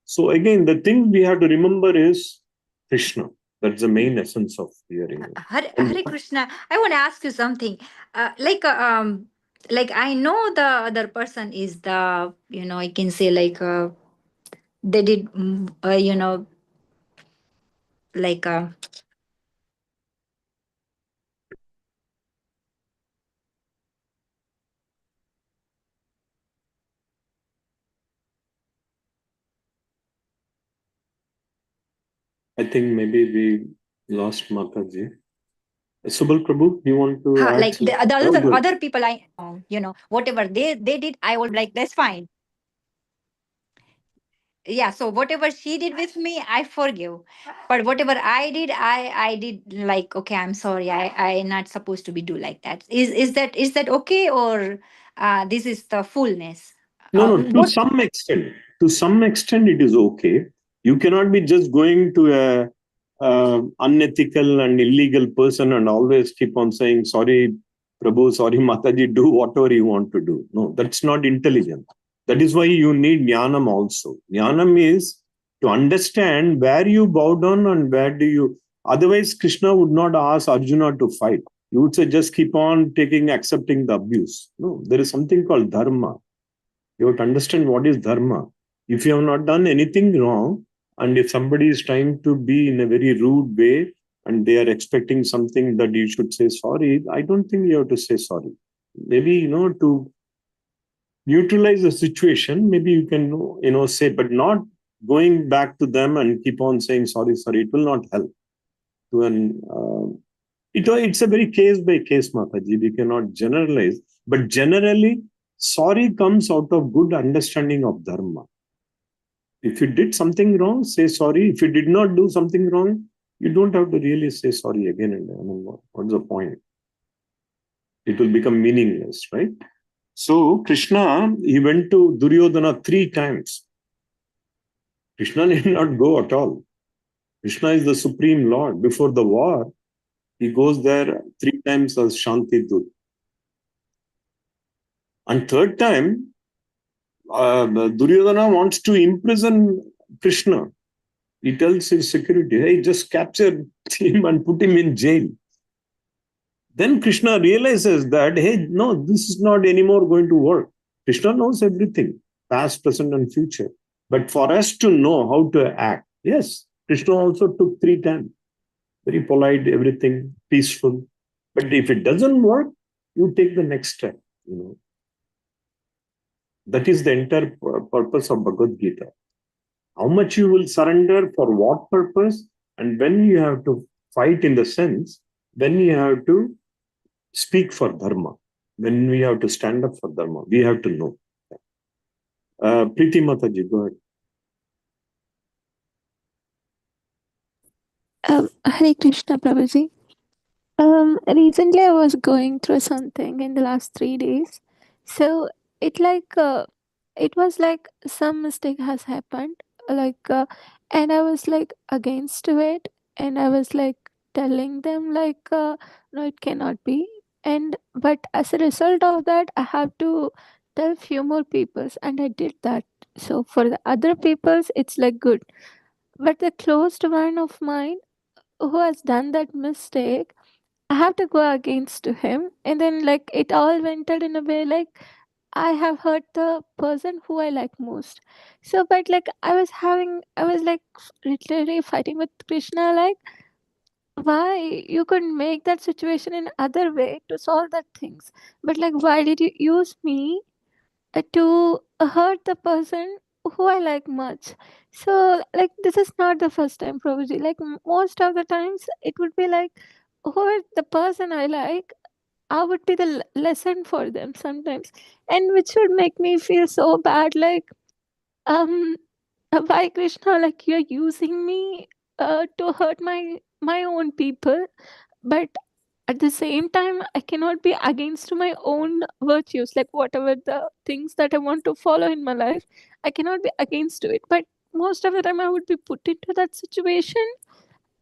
So again, the thing we have to remember is Krishna. That's the main essence of hearing. Hare Krishna. I want to ask you something. Like I know the other person is the, I can say like they did, like I think maybe we lost Mataji. Subal Prabhu, you want to add like the something? other people I whatever they did, I would like, that's fine. Yeah, so whatever she did with me, I forgive. But whatever I did, I did like, okay, I'm sorry, I not supposed to be do like that. Is that okay, or this is the fullness? No, to What? some extent. To some extent, it is okay. You cannot be just going to a unethical and illegal person and always keep on saying, sorry, Prabhu, sorry, Mataji, do whatever you want to do. No, that's not intelligent. That is why you need jnanam also. Jnanam is to understand where you bow down and where do you. Otherwise, Krishna would not ask Arjuna to fight. You would say, just keep on accepting the abuse. No, there is something called dharma. You have to understand what is dharma. If you have not done anything wrong, and if somebody is trying to be in a very rude way and they are expecting something that you should say sorry, I don't think you have to say sorry. Maybe, to neutralize the situation, maybe you can, say, but not going back to them and keep on saying sorry, sorry. It will not help. It's a very case by case, Mataji. We cannot generalize. But generally, sorry comes out of good understanding of dharma. If you did something wrong, say sorry. If you did not do something wrong, you don't have to really say sorry again and again. What's the point? It will become meaningless, right? So Krishna, he went to Duryodhana 3 times. Krishna did not go at all. Krishna is the Supreme Lord. Before the war, He goes there 3 times as Shanti Dut. And third time, Duryodhana wants to imprison Krishna. He tells his security, hey, just capture him and put him in jail. Then Krishna realizes that, hey, no, this is not anymore going to work. Krishna knows everything, past, present, and future. But for us to know how to act, yes, Krishna also took 3 times. Very polite, everything, peaceful. But if it doesn't work, you take the next step, you know. That is the entire purpose of Bhagavad Gita. How much you will surrender, for what purpose, and when you have to fight in the sense, when you have to speak for dharma, when we have to stand up for dharma, we have to know. Preeti Mataji, go ahead. Hare Krishna, Prabhuji. Recently I was going through something in the last 3 days. So it was like some mistake has happened. And I was like against it, and I was like telling them no, it cannot be. But as a result of that, I have to tell few more peoples, and I did that. So for the other peoples, it's like good. But the closed one of mine who has done that mistake, I have to go against to him, and then like it all went out in a way like I have hurt the person who I like most. So, but like I was like literally fighting with Krishna, like why you could make that situation in other way to solve that things, but like why did you use me to hurt the person who I like much? So like this is not the first time, Prabhuji. Like most of the times, it would be like who is the person I like, I would be the lesson for them sometimes, and which would make me feel so bad. Like, um, why Krishna? Like you're using me, to hurt my own people, but at the same time, I cannot be against my own virtues. Like whatever the things that I want to follow in my life, I cannot be against to it. But most of the time, I would be put into that situation,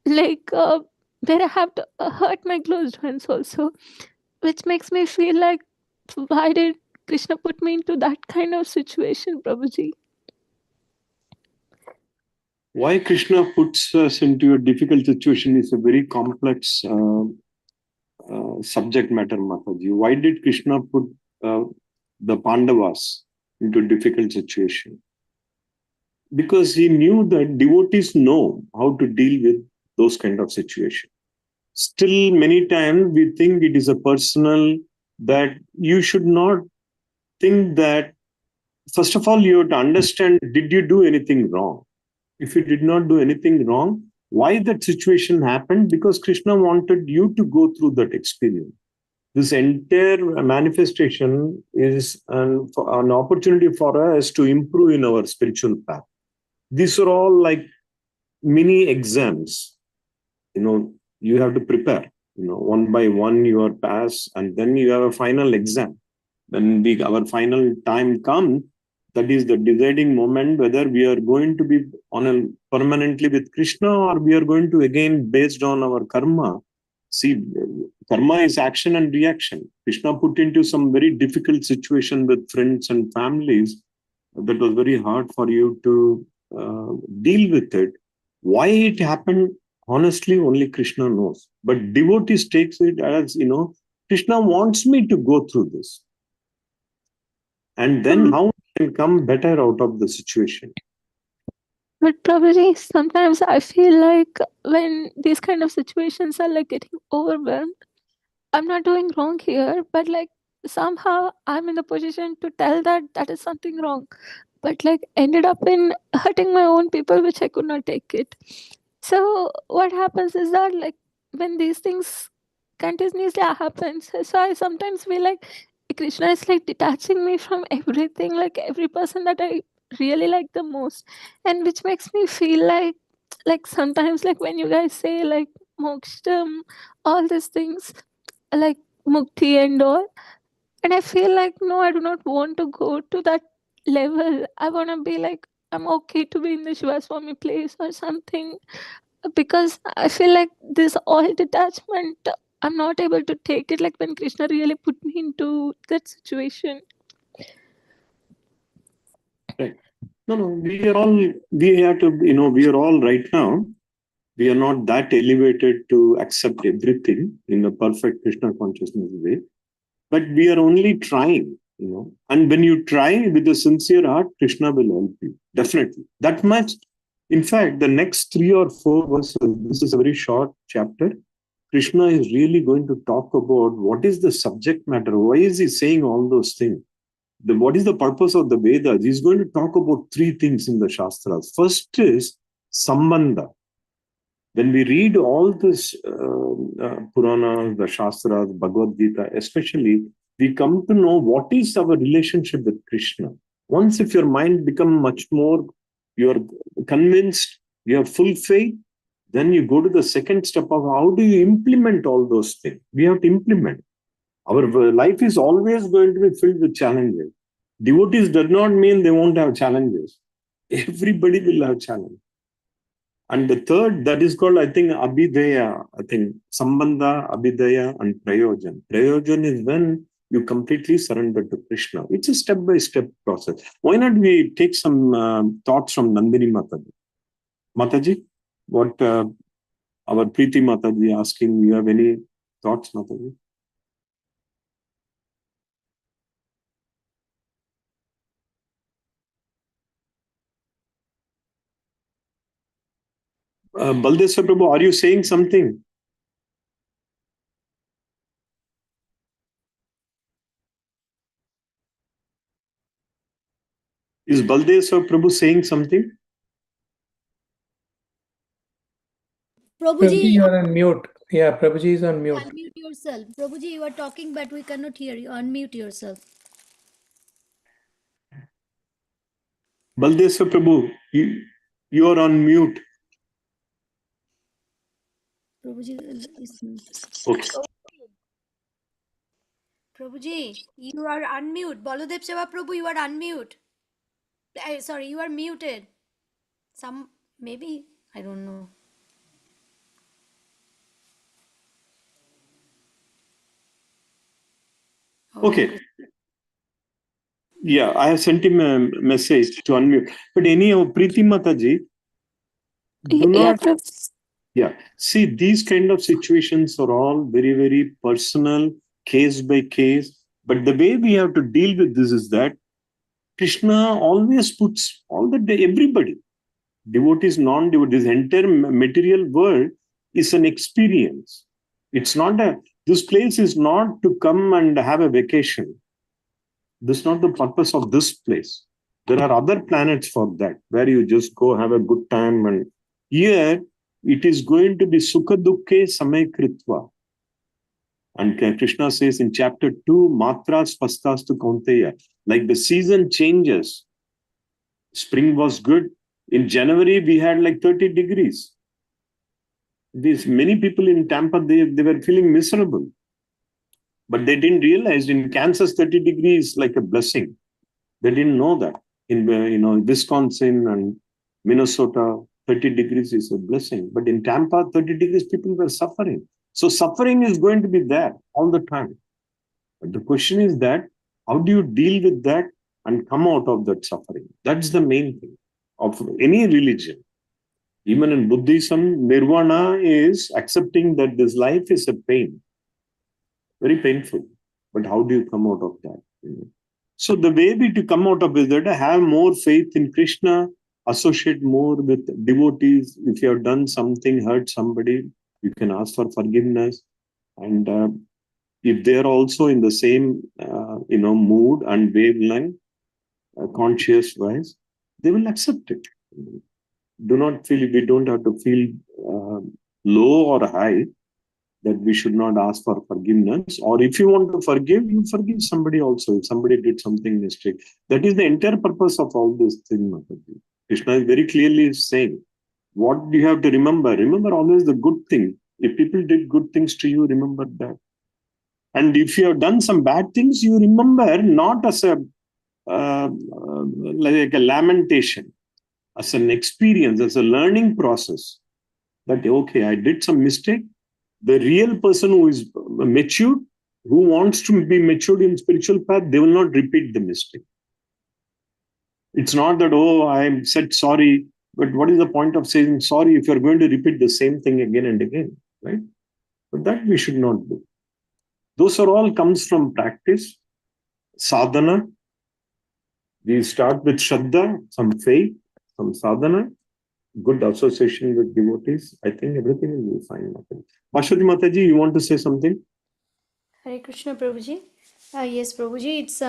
like where I have to hurt my close ones also, which makes me feel like why did Krishna put me into that kind of situation, Prabhuji? Why Krishna puts us into a difficult situation is a very complex subject matter, Mataji. Why did Krishna put the Pandavas into a difficult situation? Because he knew that devotees know how to deal with those kind of situations. Still, many times we think it is a personal, that you should not think that. First of all, you have to understand, did you do anything wrong? If you did not do anything wrong, why that situation happened? Because Krishna wanted you to go through that experience. This entire manifestation is an opportunity for us to improve in our spiritual path. These are all like mini exams. You have to prepare. One by one you are passed, and then you have a final exam. When our final time comes, that is the deciding moment whether we are going to be permanently with Krishna, or we are going to, again, based on our karma. See, karma is action and reaction. Krishna put into some very difficult situation with friends and families. That was very hard for you to deal with it. Why it happened, honestly, only Krishna knows. But devotees takes it as, Krishna wants me to go through this. And then how can come better out of the situation? But Prabhuji, sometimes I feel like when these kind of situations are like getting overwhelmed, I'm not doing wrong here, but like somehow I'm in the position to tell that that is something wrong, but like ended up in hurting my own people, which I could not take it. So what happens is that like when these things continuously happens, so I sometimes feel like Krishna is like detaching me from everything, like every person that I really like the most, and which makes me feel like sometimes like when you guys say like moksham, all these things like mukti and all, and I feel like no, I do not want to go to that level. I want to be like I'm okay to be in the Shivaswami place or something, because I feel like this all detachment, I'm not able to take it, like when Krishna really put me into that situation. Right. No, we are all, we have to, we are all right now, we are not that elevated to accept everything in a perfect Krishna consciousness way, but we are only trying, and when you try with a sincere heart, Krishna will help you, definitely. That much. In fact, the next 3 or 4 verses, this is a very short chapter, Krishna is really going to talk about what is the subject matter, why is he saying all those things. What is the purpose of the Vedas? He's going to talk about 3 things in the Shastras. First is Sambandha. When we read all this Puranas, the Shastras, Bhagavad Gita, especially, we come to know what is our relationship with Krishna. Once if your mind becomes much more, you're convinced, you have full faith, then you go to the second step of how do you implement all those things. We have to implement. Our life is always going to be filled with challenges. Devotees does not mean they won't have challenges. Everybody will have challenges. And the third, that is called, I think, Abhidaya. I think Sambandha, Abhidaya, and Prayojan. Prayojan is when you completely surrender to Krishna. It's a step-by-step process. Why not we take some thoughts from Nandini Mataji? Mataji, what our Preeti Mataji asking, you have any thoughts, Mataji? Baldeswar Prabhu, are you saying something? Is Baldeswar Prabhu saying something? Prabhuji, Prabhuji, you are on mute. Yeah, Prabhuji is on mute. unmute yourself. Prabhuji, you are talking, but we cannot hear you. Unmute yourself. Baldeswar Prabhu, you are on mute. Prabhuji is mute. Okay. Prabhuji, you are unmute. Baladev Seva Prabhu, you are unmute. Sorry, you are muted. Maybe, I don't know. Okay. Yeah, I have sent him a message to unmute. But anyhow, Preeti Mataji, do not. Yeah, see, these kind of situations are all very, very personal, case by case. But the way we have to deal with this is that Krishna always puts all the day, everybody, devotees, non-devotees, entire material world is an experience. It's not this place is not to come and have a vacation. This is not the purpose of this place. There are other planets for that, where you just go have a good time. And here, it is going to be Sukha Dukkhe Samay Kritva. And Krishna says in chapter 2, Matras Pastastu Kaunteya, like the season changes. Spring was good. In January, we had like 30 degrees. Many people in Tampa, they were feeling miserable. But they didn't realize in Kansas, 30 degrees like a blessing. They didn't know that. In Wisconsin and Minnesota, 30 degrees is a blessing. But in Tampa, 30 degrees, people were suffering. So suffering is going to be there all the time. But the question is that, how do you deal with that and come out of that suffering? That's the main thing of any religion. Even in Buddhism, nirvana is accepting that this life is a pain. Very painful. But how do you come out of that? So the way to come out of it is that have more faith in Krishna, associate more with devotees. If you have done something, hurt somebody, you can ask for forgiveness. And if they are also in the same, mood and wavelength, conscious wise, they will accept it. We don't have to feel low or high that we should not ask for forgiveness. Or if you want to forgive, you forgive somebody also. If somebody did something mistake. That is the entire purpose of all this thing. Krishna is very clearly saying, what you have to remember? Remember always the good thing. If people did good things to you, remember that. And if you have done some bad things, you remember not as a like a lamentation, as an experience, as a learning process. that, okay, I did some mistake. The real person who is matured, who wants to be matured in spiritual path, they will not repeat the mistake. It's not that, oh, I said sorry, but what is the point of saying sorry if you're going to repeat the same thing again and again, right? But that we should not do. Those are all comes from practice, sadhana. We start with Shraddha, some faith, some sadhana, good association with devotees. I think everything will be fine. Bashwati Mataji, you want to say something? Hare Krishna, Prabhuji. Yes, Prabhuji, it's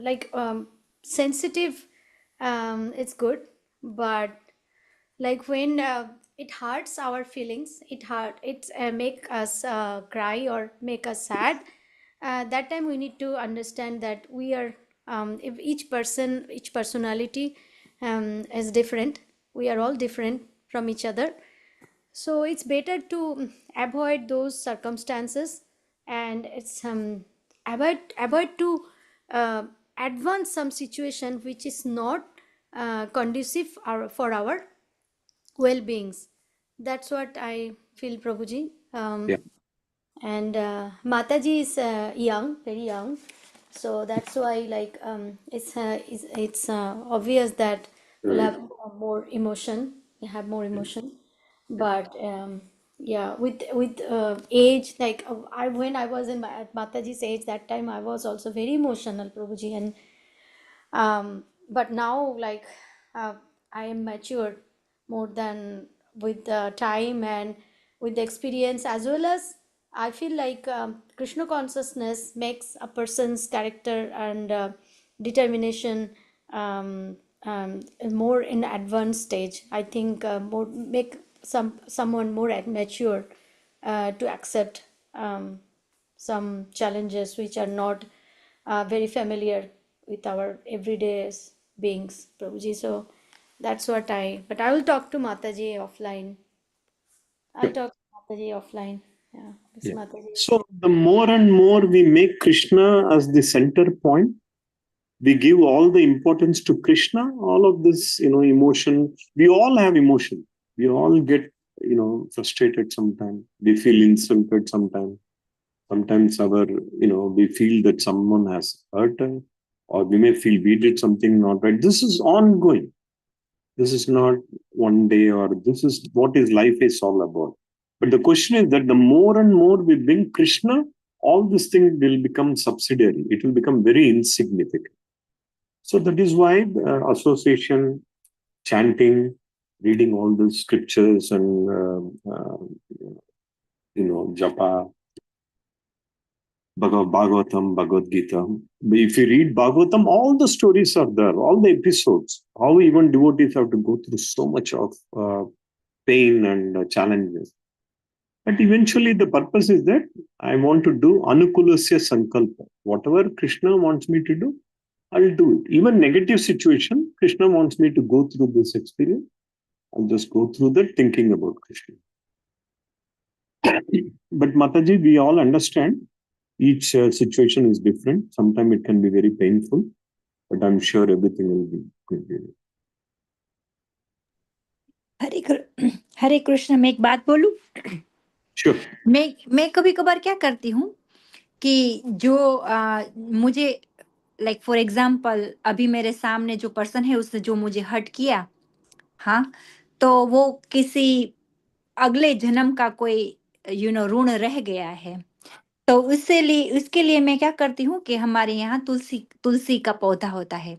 like sensitive. It's good, but like when it hurts our feelings, it make us cry or make us sad. That time we need to understand that we are if each personality is different. We are all different from each other, so it's better to avoid those circumstances, and it's avoid to advance some situation which is not conducive for our well-beings. That's what I feel, Prabhuji. Yeah. And Mataji is young, very young, so that's why like it's obvious that we'll have more emotion, have more emotion. But yeah, with age, like I when I was in at Mataji's age, that time I was also very emotional, Prabhuji, and but now like I am matured more than with the time and with the experience, as well as I feel like Krishna consciousness makes a person's character and determination more in advanced stage. I think more make someone more mature to accept some challenges which are not very familiar with our everyday beings, Prabhuji. So that's what but I will talk to Mataji offline. I'll talk to Mataji offline. Yeah, Yeah. Mataji. So the more and more we make Krishna as the center point, we give all the importance to Krishna, all of this, emotion. We all have emotion. We all get, frustrated sometimes. We feel insulted sometimes. Sometimes we feel that someone has hurt us, or we may feel we did something not right. This is ongoing. This is not one day, or this is what is life is all about. But the question is that the more and more we bring Krishna, all this thing will become subsidiary. It will become very insignificant. So that is why association, chanting, reading all the scriptures and japa, Bhagavatam, Bhagavad Gita. If you read Bhagavatam, all the stories are there, all the episodes. How even devotees have to go through so much of pain and challenges. But eventually the purpose is that I want to do Anukulasya Sankalpa. Whatever Krishna wants me to do, I'll do it. Even negative situation, Krishna wants me to go through this experience. I'll just go through that thinking about Krishna. But Mataji, we all understand each situation is different. Sometimes it can be very painful, but I'm sure everything will be good. हरे कृष्ण। मैं एक बात बोलूं? Sure. मैं कभी कभार क्या करती हूँ कि जो मुझे लाइक फॉर एग्जाम्पल अभी मेरे सामने जो पर्सन है उसने जो मुझे हर्ट किया, हाँ, तो वो किसी अगले जन्म का कोई ऋण रह गया है। तो उसके लिए मैं क्या करती हूँ कि हमारे यहाँ तुलसी का पौधा होता है,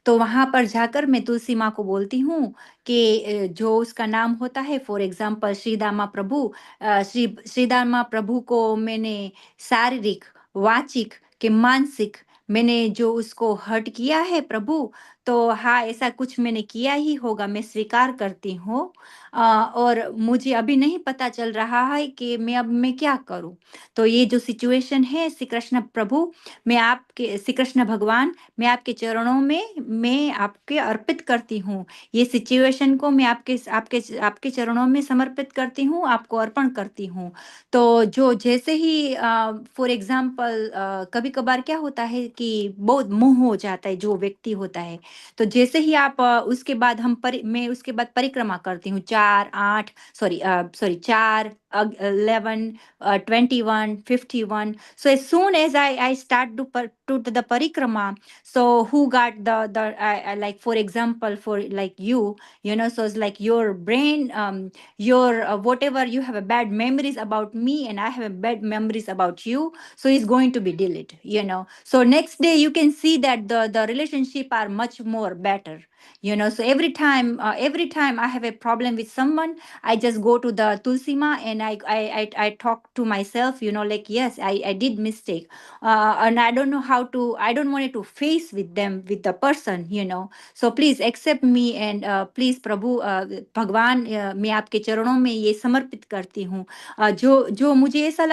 तो वहां पर जाकर मैं तुलसी माँ को बोलती हूँ कि जो उसका नाम होता है, फॉर एग्जाम्पल श्रीदामा प्रभु, श्रीदामा प्रभु को मैंने शारीरिक, वाचिक के मानसिक मैंने जो उसको हर्ट किया है प्रभु, तो हाँ ऐसा कुछ मैंने किया ही होगा, मैं स्वीकार करती हूँ। और मुझे अभी नहीं पता चल रहा है कि मैं क्या करूं। तो ये जो सिचुएशन है, श्री कृष्ण प्रभु, श्री कृष्ण भगवान, मैं आपके चरणों में मैं आपके अर्पित करती हूँ। ये सिचुएशन को मैं आपके चरणों में समर्पित करती हूँ, आपको अर्पण करती हूँ। तो जो जैसे ही फॉर एग्जाम्पल कभी कभार क्या होता है कि बहुत मोह हो जाता है जो व्यक्ति होता है, तो जैसे ही आप उसके बाद मैं उसके बाद परिक्रमा करती हूँ 4 11 21 51. So as soon as I start to the parikrama, so who got the like, for example, for like you know, so it's like your brain, your whatever you have a bad memories about me and I have a bad memories about you, so it's going to be deleted, you know. So next day you can see that the relationship are much more better, you know. So every time I have a problem with someone, I just go to the Tulsima and I talk to myself, you know, like, yes, I did mistake, and I don't know how to, I don't want it to face with them, with the person, you know. So please accept me and please प्रभु भगवान, मैं आपके चरणों में ये समर्पित करती हूँ। जो जो मुझे ऐसा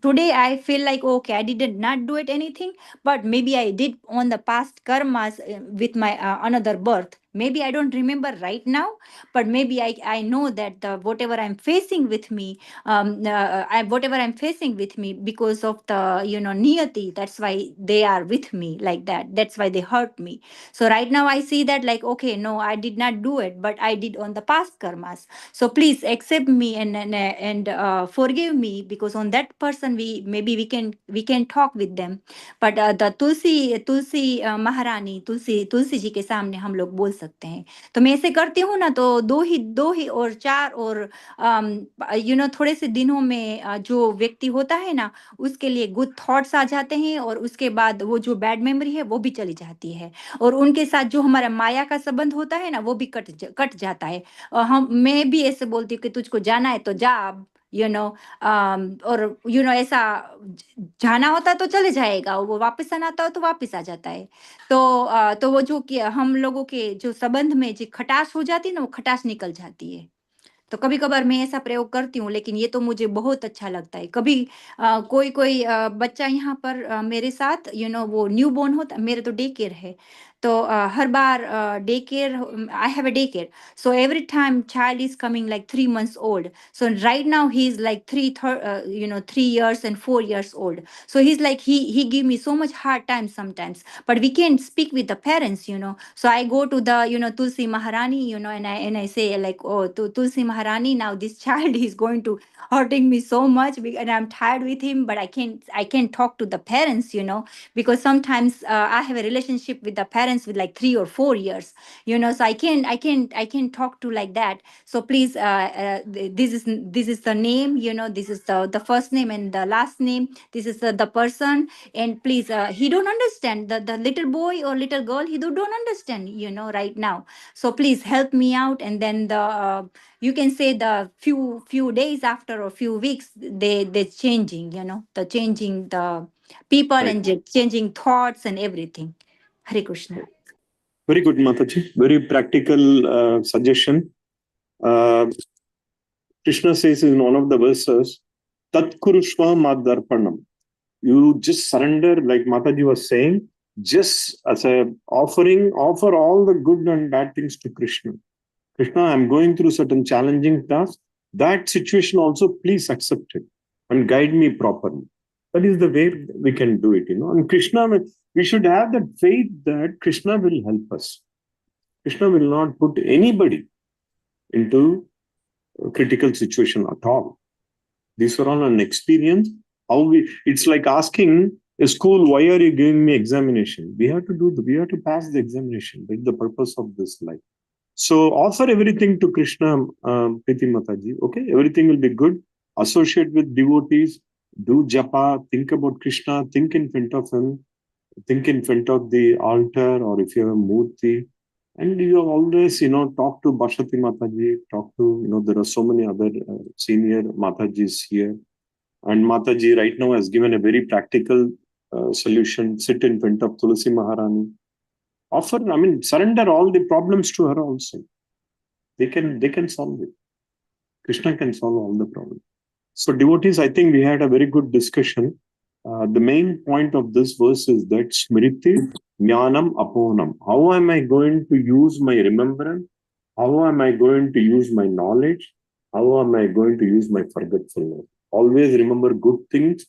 today I feel like, okay, I did not do it anything, but maybe I did on the past karmas with my another birth. Maybe I don't remember right now, but maybe I know that whatever I'm facing with me, whatever I'm facing with me because of the, you know, niyati, that's why they are with me like that. That's why they hurt me. So right now I see that, like, okay, no, I did not do it, but I did on the past karmas. So please accept me and forgive me, because on that person we can talk with them. But the तुलसी महारानी, तुलसी जी के सामने हम लोग बोल सकते हैं। तो मैं ऐसे करती हूँ ना, तो दो ही और 4 और यू नो थोड़े से दिनों में जो व्यक्ति होता है ना, उसके लिए गुड थॉट्स आ जाते हैं, और उसके बाद वो जो बैड मेमोरी है वो भी चली जाती है, और उनके साथ जो हमारा माया का संबंध होता है ना, वो भी कट जाता है। मैं भी ऐसे बोलती हूँ कि तुझको जाना है तो जा, यू नो, और यू नो ऐसा जाना होता है तो चले जाएगा, वो वापस आना आता हो तो वापस आ जाता है। तो वो जो कि हम लोगों के जो संबंध में जो खटास हो जाती है ना, वो खटास निकल जाती है। तो कभी कभार मैं ऐसा प्रयोग करती हूँ, लेकिन ये तो मुझे बहुत अच्छा लगता है। कभी कोई बच्चा यहाँ पर मेरे साथ, यू नो, वो न्यू बोर्न होता, मेरे तो डे केयर है, तो हर बार day care, I have a day care, so every time child is coming like 3 months old. So right now he is like 3 years and 4 years old. So he's like, he give me so much hard time sometimes, but we can't speak with the parents, you know. So I go to the, you know, Tulsi Maharani, you know, and I say like, oh, Tulsi Maharani, now this child is going to hurting me so much, and I'm tired with him, but I can't talk to the parents, you know, because sometimes I have a relationship with the parents with like 3 or 4 years, you know. So I can talk to like that. So please, this is the name, you know, this is the first name and the last name, this is the person, and please, he don't understand, the little boy or little girl, he don't understand, you know, right now. So please help me out. And then the you can say the few days after or few weeks, they're changing, you know, the changing the people Right. and changing thoughts and everything. Hare Krishna. Very good, Mataji. Very practical suggestion. Krishna says in one of the verses, Tat kurushva madarpanam. You just surrender, like Mataji was saying, just as a offering, offer all the good and bad things to Krishna. Krishna, I'm going through certain challenging tasks. That situation also, please accept it and guide me properly. That is the way we can do it, you know. And Krishna, we should have that faith that Krishna will help us. Krishna will not put anybody into a critical situation at all. These are all an experience. It's like asking a school, why are you giving me examination? We have to pass the examination. That's the purpose of this life. So offer everything to Krishna, Priti Mataji. Okay, everything will be good. Associate with devotees, do japa, think about Krishna, think in front of him, think in front of the altar, or if you have a murti. And you always, you know, talk to Bhashati Mataji, talk to, you know, there are so many other senior Matajis here. And Mataji right now has given a very practical solution. Sit in front of Tulsi Maharani. Offer, I mean, surrender all the problems to her also. They can solve it. Krishna can solve all the problems. So devotees, I think we had a very good discussion. The main point of this verse is that Smriti Jnanam Apohanam. How am I going to use my remembrance? How am I going to use my knowledge? How am I going to use my forgetfulness? Always remember good things,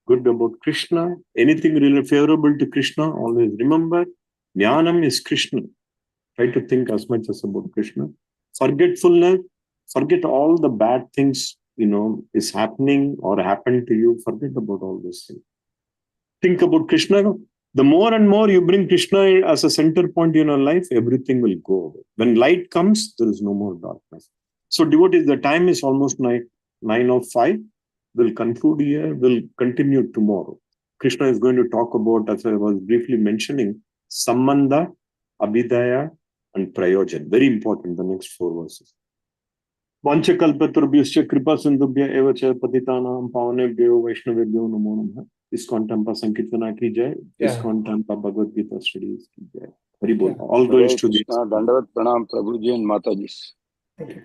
good about Krishna. Anything really favorable to Krishna, always remember. Jnanam is Krishna. Try to think as much as about Krishna. Forgetfulness, forget all the bad things, is happening or happened to you. Forget about all those things. Think about Krishna. The more and more you bring Krishna as a center point in your life, everything will go away. When light comes, there is no more darkness. So devotees, the time is almost 9:05. We'll conclude here. We'll continue tomorrow. Krishna is going to talk about, as I was briefly mentioning, Sambandha, Abhidaya, and Prayojan. Very important, the next 4 verses. Vanchakalpatrubhyascha kripa sindhubhya eva cha patitanam pavanebhyo vaishnavebhyo namo namaha. ISKCON Tampa Sankirtana ki jai. ISKCON Tampa Bhagavad Gita studies ki jai. Very good. All glories to the Dandavat Pranam Prabhuji and Mataji. Thank you.